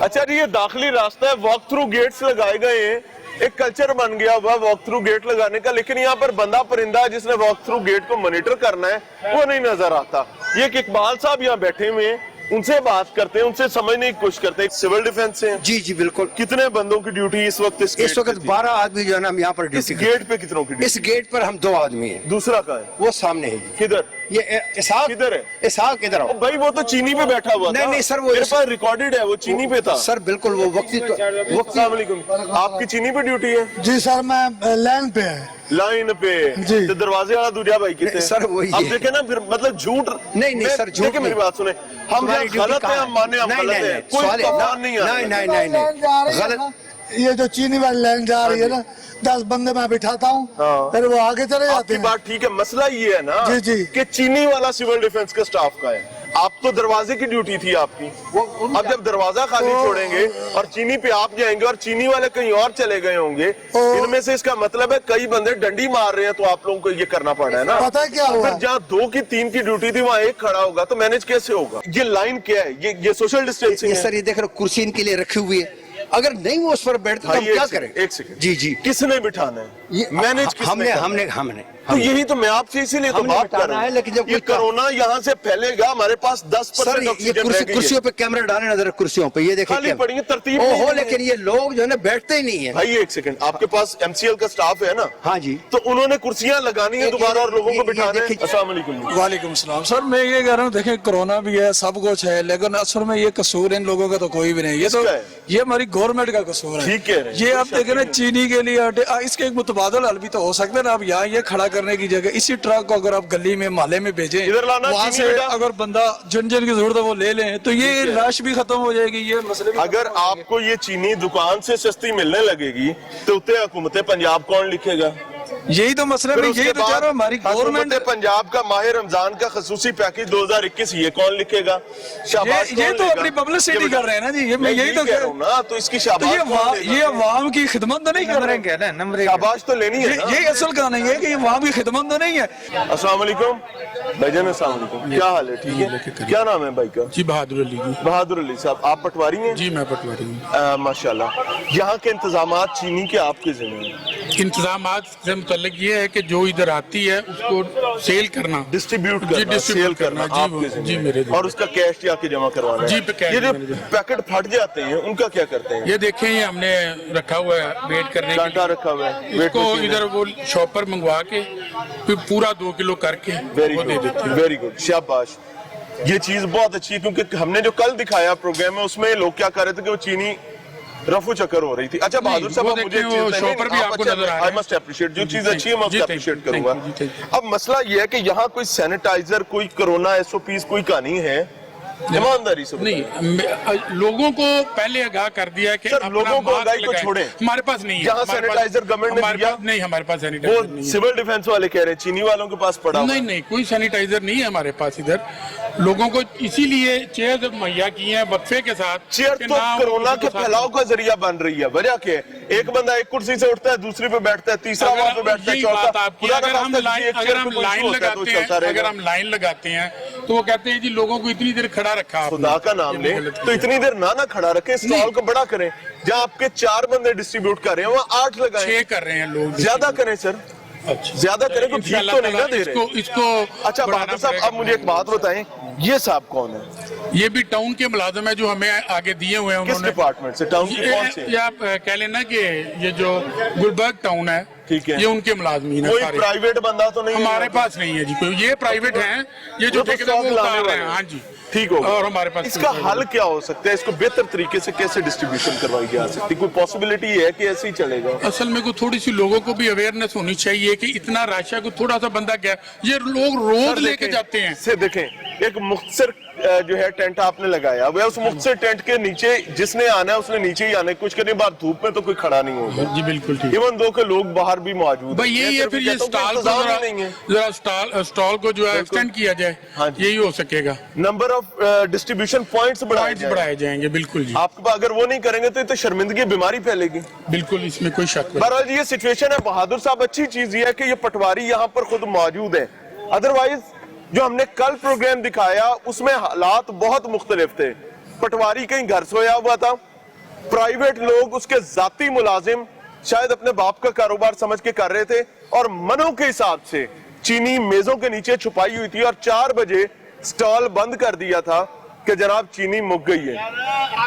[SPEAKER 1] अच्छा जी, ये दाखिली रास्ता है, वॉक थ्रू गेट्स लगाए गए हैं, एक कल्चर बन गया हुआ वॉक थ्रू गेट लगाने का, लेकिन यहाँ पर बंदा परिंदा जिसने वॉक थ्रू गेट को मॉनिटर करना है वो नहीं नजर आता। ये एक इकबाल साहब यहाँ बैठे हुए हैं, उनसे बात करते हैं, उनसे समझने की कोशिश करते हैं। सिविल डिफेंस से?
[SPEAKER 14] जी जी बिल्कुल।
[SPEAKER 1] कितने बंदों की ड्यूटी इस वक्त?
[SPEAKER 14] इस वक्त 12 आदमी जो है ना हम यहाँ पर
[SPEAKER 1] इस गेट पे कितनों की ड्यूटी?
[SPEAKER 14] इस गेट पर हम 2 आदमी हैं।
[SPEAKER 1] दूसरा कहाँ है?
[SPEAKER 14] वो सामने है।
[SPEAKER 1] किधर?
[SPEAKER 5] ये इसहाक
[SPEAKER 1] किधर है?
[SPEAKER 5] इसहाक इधर आओ
[SPEAKER 1] भाई वो तो चीनी पे बैठा हुआ था।
[SPEAKER 5] नहीं सर, वो
[SPEAKER 1] मेरे पास रिकॉर्डेड है, वो चीनी पे था
[SPEAKER 5] सर। बिल्कुल वो वक्ती
[SPEAKER 1] अस्सलाम वालेकुम, आपकी चीनी पे ड्यूटी है?
[SPEAKER 13] जी सर, मैं लाइन पे है।
[SPEAKER 1] लाइन पे
[SPEAKER 13] जी।
[SPEAKER 1] तो दरवाजे वाला दूजा भाई कितने
[SPEAKER 5] सर वही
[SPEAKER 1] अब देखे ना, फिर मतलब झूठ
[SPEAKER 5] नहीं सर, झूठ
[SPEAKER 1] देखिए मेरी बात सुने, हम जहाँ गलत है हम माने, हम गलत है, कोई तूफान नहीं है।
[SPEAKER 5] नहीं गलत।
[SPEAKER 13] ये जो चीनी वाली लाइन जा रही है ना, 10 बंदे मैं बिठाता हूँ, फिर वो आगे चले जाते
[SPEAKER 1] आपकी
[SPEAKER 13] हैं।
[SPEAKER 1] बात ठीक है, मसला ये है ना
[SPEAKER 13] जी, जी।
[SPEAKER 1] कि चीनी वाला सिविल डिफेंस के स्टाफ का है, आप तो दरवाजे की ड्यूटी थी आपकी। अब जब दरवाजा खाली छोड़ेंगे और चीनी पे आप जाएंगे और चीनी वाले कहीं और चले गए होंगे, इनमें से इसका मतलब है कई बंदे डंडी मार रहे हैं, तो आप लोगों को ये करना पड़ा है ना।
[SPEAKER 13] पता है क्या हुआ?
[SPEAKER 1] फिर जहाँ 2 की 3 की ड्यूटी थी वहाँ एक खड़ा होगा तो मैनेज कैसे होगा? ये लाइन क्या है? ये सोशल डिस्टेंसिंग है
[SPEAKER 5] सर। ये देख रहे कुर्सी इनके लिए रखी हुई है, अगर नहीं वो उस पर बैठते तो हम क्या करें?
[SPEAKER 1] एक सेकंड
[SPEAKER 5] जी जी,
[SPEAKER 1] किसने बिठाना है? मैनेज
[SPEAKER 5] हमने
[SPEAKER 1] तो यही तो मैं आपसे इसीलिए तो बात कर रहा हूँ।
[SPEAKER 5] लेकिन जब
[SPEAKER 1] ये कोरोना यहाँ से फैलेगा, हमारे पास 10% ऑक्सीजन रह गई है।
[SPEAKER 5] कुर्सियों पे कैमरा डाले नजर, कुर्सियों पे ये देखिए
[SPEAKER 1] खाली पड़ी है, तरतीब
[SPEAKER 5] ओहो, लेकिन ये लोग जो है ना बैठते ही नहीं है।
[SPEAKER 1] भाई एक सेकंड, आपके पास MCL का स्टाफ है ना?
[SPEAKER 5] हाँ जी।
[SPEAKER 1] तो उन्होंने कुर्सियां लगानी है दोबारा और लोगों को बिठाना है। अस्सलाम वालेकुम।
[SPEAKER 13] वालेकुम सलाम। सर मैं ये कह रहा हूँ, देखें कोरोना भी है, सब कुछ है, लेकिन असल में ये कसूर इन लोगों का तो कोई भी नहीं। ये तो ये हमारी गवर्नमेंट का कसूर है।
[SPEAKER 1] ठीक है,
[SPEAKER 13] ये आप देखें ना, चीनी के लिए इसके एक मुतबादल हल भी तो हो सकता है ना। आप यहाँ ये खड़ा करने की जगह इसी ट्रक को अगर आप गली में मोहल्ले में भेजें, वहाँ से अगर बंदा जिन जिन की जरूरत है वो ले लें, तो ये रश भी खत्म हो जाएगी। ये मसले
[SPEAKER 1] अगर आपको ये चीनी दुकान से सस्ती मिलने लगेगी तो उत्ते हुकूमत पंजाब कौन लिखेगा?
[SPEAKER 13] यही तो मसला है, यही तो चाह हमारी गवर्नमेंट।
[SPEAKER 1] पंजाब का माह रमजान का खसूसी पैकेज 2021 ये कौन लिखेगा? शाबाश।
[SPEAKER 13] ये तो अपनी पब्लिसिटी कर रहे हैं ना जी, ये मैं यही तो कह रहा हूँ
[SPEAKER 1] ना, तो इसकी शाबाश।
[SPEAKER 13] ये अवाम की खिदमत तो नहीं कर रहे हैं,
[SPEAKER 1] शाबाश तो लेनी है।
[SPEAKER 13] ये असल का नहीं है कि ये अवाम की खिदमत तो नहीं है।
[SPEAKER 1] अस्सलाम वालेकुम भाईजान, अस्सलाम वालेकुम, क्या हाल है? ठीक है, क्या नाम है भाई का?
[SPEAKER 13] जी बहादुर अली।
[SPEAKER 1] बहादुर अली साहब, आप पटवारी हैं?
[SPEAKER 13] जी मैं पटवारी हूँ।
[SPEAKER 1] माशाल्लाह। यहाँ के इंतजामात चीनी के आपके जिम्मे हैं?
[SPEAKER 13] इंतजामात से मुतल्लिक ये है कि जो इधर आती है उसको सेल करना,
[SPEAKER 1] डिस्ट्रीब्यूट करना, सेल करना आपके
[SPEAKER 13] जी मेरे।
[SPEAKER 1] और उसका कैश जाके जमा करवाना
[SPEAKER 13] जी।
[SPEAKER 1] ये जो पैकेट फट जाते हैं उनका क्या करते हैं?
[SPEAKER 13] ये देखें, ये हमने रखा हुआ है वेट करने के लिए,
[SPEAKER 1] रखा हुआ है,
[SPEAKER 13] इसको इधर वो शॉपर मंगवा के फिर पूरा 2 किलो करके वो दे देते हैं।
[SPEAKER 1] वेरी गुड, शाबाश। ये चीज बहुत अच्छी है, क्योंकि हमने जो कल दिखाया प्रोग्राम में उसमें लोग क्या कर रहे थे कि वो चीनी रफू चक्कर हो रही थी। अच्छा बहादुर साहब, मुझे
[SPEAKER 13] शॉपर भी आपको नजर आ रहा है।
[SPEAKER 1] आई मस्ट अप्रिशिएट, जो चीज अच्छी है मैं उसको अप्रिशिएट करूंगा। अब मसला ये है कि यहाँ कोई सैनिटाइजर, कोई कोरोना SOPs कोई कहानी है? ईमानदारी से
[SPEAKER 13] नहीं, लोगों को पहले आगाह कर दिया कि
[SPEAKER 1] लोगों को आगाही को छोड़ें।
[SPEAKER 13] हमारे पास नहीं है,
[SPEAKER 1] जहाँ सैनिटाइजर गवर्नमेंट ने दिया
[SPEAKER 13] नहीं, हमारे पास सैनिटाइजर नहीं है।
[SPEAKER 1] सिविल डिफेंस वाले कह रहे हैं चीनी वालों के पास पड़ा।
[SPEAKER 13] नहीं, कोई सैनिटाइजर नहीं है हमारे पास इधर। लोगों को इसीलिए चेयर मुहैया की है वक्फे के साथ।
[SPEAKER 1] चेयर तो कोरोना के फैलाव का जरिया बन रही है। वजह क्या है? एक बंदा एक कुर्सी से उठता है, दूसरी पे बैठता है, तीसरा वहां पे बैठता है, चौथा।
[SPEAKER 13] अगर हम लाइन लगाते हैं तो वो कहते हैं जी लोगों को इतनी देर खड़ा रखा,
[SPEAKER 1] खुदा का नाम ले, तो इतनी देर ना खड़ा रखे, स्टॉल को बड़ा करें। जहाँ आपके 4 बंदे डिस्ट्रीब्यूट कर रहे हैं वहाँ 8 लगाएं।
[SPEAKER 13] 6 कर रहे हैं लोग,
[SPEAKER 1] ज्यादा करें सर।
[SPEAKER 13] अच्छा,
[SPEAKER 1] ज्यादा करें तो भीख तो नहीं ना दे रहे
[SPEAKER 13] इसको।
[SPEAKER 1] अच्छा बहादुर साहब, अब मुझे एक बात बताएं, ये साहब कौन है?
[SPEAKER 13] ये भी टाउन के मुलाजिम है जो हमें आगे दिए हुए हैं।
[SPEAKER 1] किस डिपार्टमेंट से? टाउन के कौन से?
[SPEAKER 13] ये आप कह लेना कि ये जो गुलबर्ग टाउन है,
[SPEAKER 1] ठीक है,
[SPEAKER 13] ये उनके मुलाजमीन है।
[SPEAKER 1] कोई प्राइवेट बंदा तो नहीं
[SPEAKER 13] हमारे पास नहीं है जी कोई। ये प्राइवेट हैं, ये जो ठेकेदार उतार रहे हैं। हाँ जी,
[SPEAKER 1] ठीक होगा।
[SPEAKER 13] और हमारे पास
[SPEAKER 1] इसका हल क्या हो सकता है? इसको बेहतर तरीके से कैसे डिस्ट्रीब्यूशन करवाई जा सकती है? कोई पॉसिबिलिटी है कि ऐसे ही चलेगा?
[SPEAKER 13] असल में को थोड़ी सी लोगों को भी अवेयरनेस होनी चाहिए कि इतना राशा को थोड़ा सा बंदा क्या, ये लोग रोज लेके जाते हैं।
[SPEAKER 1] से देखें, एक मुख्तसर जो है टेंट आपने लगाया, वह उस मुख्तसर टेंट के नीचे जिसने आना है उसने नीचे ही आना है, कुछ करने बाद धूप में तो कोई खड़ा नहीं होगा।
[SPEAKER 13] जी बिल्कुल ठीक।
[SPEAKER 1] इवन दो के लोग बाहर भी मौजूद
[SPEAKER 13] भाई यही है। फिर ये स्टॉल जरा स्टॉल को जो है एक्सटेंड किया जाए, यही हो सकेगा।
[SPEAKER 1] नंबर ऑफ डिस्ट्रीब्यूशन पॉइंट्स
[SPEAKER 13] बढ़ाए जाएंगे। बिल्कुल जी।
[SPEAKER 1] आपके पास अगर वो नहीं करेंगे तो शर्मिंदगी बीमारी फैलेगी।
[SPEAKER 13] बिल्कुल, इसमें कोई शक नहीं।
[SPEAKER 1] बहरहाल ये सिचुएशन है बहादुर साहब। अच्छी चीज ये है कि ये पटवारी यहाँ पर खुद मौजूद है, अदरवाइज जो हमने कल प्रोग्राम दिखाया उसमें हालात बहुत मुख्तलिफ थे। पटवारी कहीं घर सोया हुआ था, प्राइवेट लोग उसके जाती मुलाजिम शायद अपने बाप का कारोबार समझ के कर रहे थे, और मनों के हिसाब से चीनी मेजों के नीचे छुपाई हुई थी, और 4 बजे स्टॉल बंद कर दिया था। कि जनाब चीनी मुक गई है।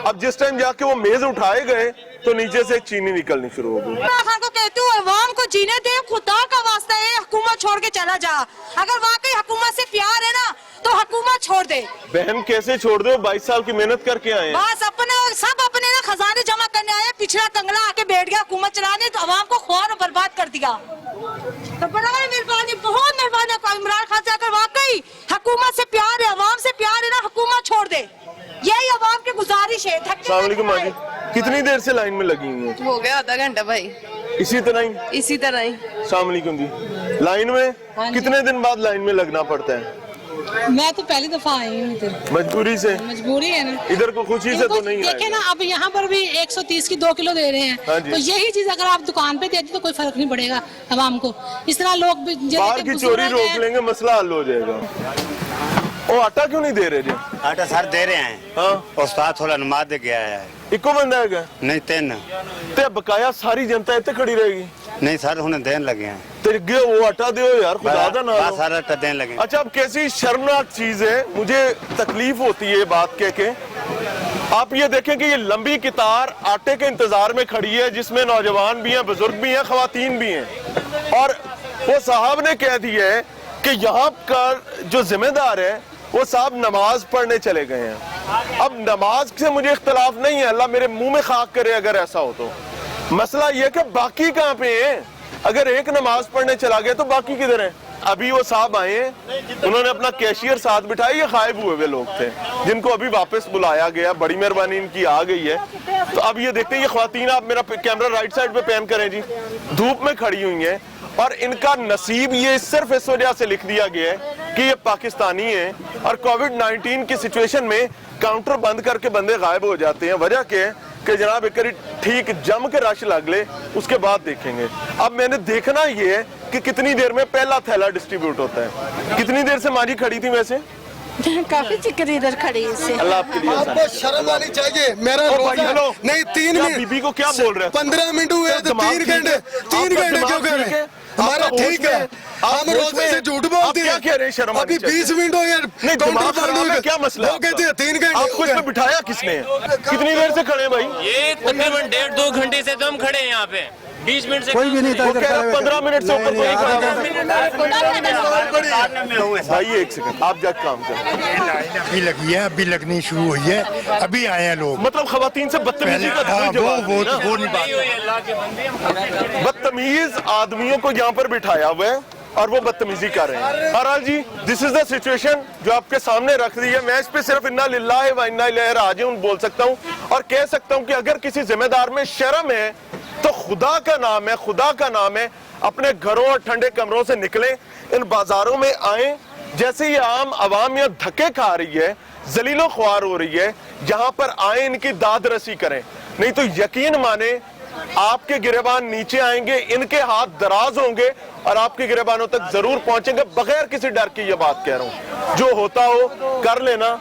[SPEAKER 1] अब जिस टाइम जाके वो मेज उठाए गए तो नीचे से चीनी निकलनी शुरू हो गई।
[SPEAKER 2] खान को कहती हूँ अवाम को जीने दे, खुदा का वास्ता है हुकूमत छोड़ के चला जा। अगर वाकई हुकूमत से प्यार है ना तो हुकूमत छोड़ दे।
[SPEAKER 1] बहन कैसे छोड़ दो, 22 साल की मेहनत करके आए हैं।
[SPEAKER 2] बस सब अपने ना खजाने जमा करने आए, पिछड़ा कंगला आके बैठ गया हुकूमत चलाने, तो अवाम को ख्वार और बर्बाद कर दिया। तो बड़ा मेहरबानी, बहुत मेहरबानी इमरान खान से, अगर वाकई हुकूमत से प्यार है, अवाम से प्यार है ना, हुकूमत छोड़ दे। यही अवाम की गुजारिश है।
[SPEAKER 1] अस्सलाम वालेकुम माजी, कितनी देर से लाइन में लगी हुई है?
[SPEAKER 12] हो गया आधा घंटा भाई।
[SPEAKER 1] इसी तरह ही अस्सलाम वालेकुम जी। लाइन में कितने दिन बाद लाइन में लगना पड़ता है?
[SPEAKER 3] मैं तो पहली दफा आई हूँ इधर,
[SPEAKER 1] मजबूरी से।
[SPEAKER 3] मजबूरी है ना,
[SPEAKER 1] इधर को खुशी से तो नहीं आए।
[SPEAKER 3] देखे ना, अब यहाँ पर भी 130 की 2 किलो दे रहे हैं।
[SPEAKER 1] हाँ जी।
[SPEAKER 3] तो यही चीज अगर आप दुकान पे देते तो कोई फर्क नहीं पड़ेगा आवाम को। इस तरह लोग भी
[SPEAKER 1] बाहर की चोरी रोक लेंगे, मसला हल हो जाएगा। वो आटा क्यों नहीं दे रहे जी?
[SPEAKER 14] आटा सर दे रहे हैं।
[SPEAKER 1] हाँ,
[SPEAKER 14] उस्ताद थोड़ा नमाज दे गया है।
[SPEAKER 1] इको बंदा है क्या?
[SPEAKER 14] नहीं 3
[SPEAKER 1] ते बकाया सारी जनता इतने खड़ी रहेगी?
[SPEAKER 14] नहीं सर उन्हें देने लगे हैं।
[SPEAKER 1] तेरे गे वो आटा दो यार, खुदा दा नाम।
[SPEAKER 14] सारा आटा देने लगे।
[SPEAKER 1] अच्छा, अब कैसी शर्मनाक चीज है, मुझे तकलीफ होती है बात कह के। आप ये देखें कि ये लंबी कतार आटे के इंतजार में खड़ी है, जिसमें नौजवान भी हैं, बुजुर्ग भी हैं, खवातीन भी हैं। और वो साहब ने कह दिया है कि यहाँ का जो जिम्मेदार है वो साहब नमाज पढ़ने चले गए हैं। अब नमाज से मुझे इख्तलाफ नहीं है, अल्लाह मेरे मुंह में खाक करे अगर ऐसा हो तो। मसला ये कि बाकी कहाँ पे हैं? अगर एक नमाज पढ़ने चला गया तो बाकी किधर है? अभी वो साहब आए हैं, उन्होंने अपना कैशियर साथ बिठाया, ये गायब हुए हुए लोग थे जिनको अभी वापस बुलाया गया, बड़ी मेहरबानी इनकी आ गई है। तो अब ये देखते हैं ये ख्वातीन, आप मेरा कैमरा राइट साइड पे पैन करें जी, धूप में खड़ी हुई हैं और इनका नसीब ये सिर्फ इस वजह से लिख दिया गया है कि ये पाकिस्तानी हैं और कोविड-19 की सिचुएशन में काउंटर बंद करके बंदे गायब हो जाते हैं। वजह क्या है कि जनाब एक ठीक जम के रश लग ले, उसके बाद देखेंगे। अब मैंने देखना ये है कि कितनी देर में पहला थैला डिस्ट्रीब्यूट होता है। कितनी देर से माजी खड़ी थी वैसे?
[SPEAKER 2] काफी चिकर इधर खड़ी है।
[SPEAKER 1] अल्लाह आपके लिए
[SPEAKER 15] आपको शर्म आनी चाहिए। मेरा रोजा नहीं 3 मिनट,
[SPEAKER 1] बीबी को क्या बोल रहे हैं?
[SPEAKER 15] 15 मिनट हुए तो 3 घंटे क्यों कह रहे हैं? हमारा ठीक है, हम रोजे से झूठ बोलते हैं।
[SPEAKER 1] क्या कह रहे हैं? शर्म
[SPEAKER 15] अभी 20 मिनट हो यार,
[SPEAKER 1] नहीं दिमाग खराब है, क्या मसला?
[SPEAKER 15] वो कहते हैं 3 घंटे।
[SPEAKER 1] आपको इसमें बिठाया किसने? कितनी देर से खड़े भाई?
[SPEAKER 16] ये तकरीबन 1.5-2 घंटे से तो हम खड़े हैं यहाँ पे। 20 मिनट से
[SPEAKER 15] कोई भी नहीं था।
[SPEAKER 1] 15 मिनट से ऊपर कोई खड़ा भाई। एक सेकंड, आप जाके काम करें।
[SPEAKER 17] अभी लगी है, अभी लगनी शुरू हुई है, अभी आए हैं लोग।
[SPEAKER 1] मतलब खवातीन से बदतमीजी का
[SPEAKER 17] वो नहीं बात।
[SPEAKER 1] बदतमीज आदमियों को यहाँ पर बिठाया हुआ है और वो बदतमीजी कर रहे हैं। बहरहाल जी, दिस इज द सिचुएशन जो आपके सामने रख दी है। मैं इस पे सिर्फ इन्ना लिल्लाहि व इन्ना इलैहि राजिऊन बोल सकता हूँ और कह सकता हूँ कि अगर किसी जिम्मेदार में शर्म है तो खुदा का नाम है, खुदा का नाम है, अपने घरों और ठंडे कमरों से निकले, इन बाजारों में आए। जैसे ये आम आवाम यहाँ धक्के खा रही है, जलीलो ख्वार हो रही है, यहाँ पर आए, इनकी दाद रसी करें। नहीं तो यकीन माने आपके गिरेबान नीचे आएंगे, इनके हाथ दराज होंगे और आपके गिरेबानों तक जरूर पहुंचेंगे। बगैर किसी डर की ये बात कह रहा हूं, जो होता हो कर लेना।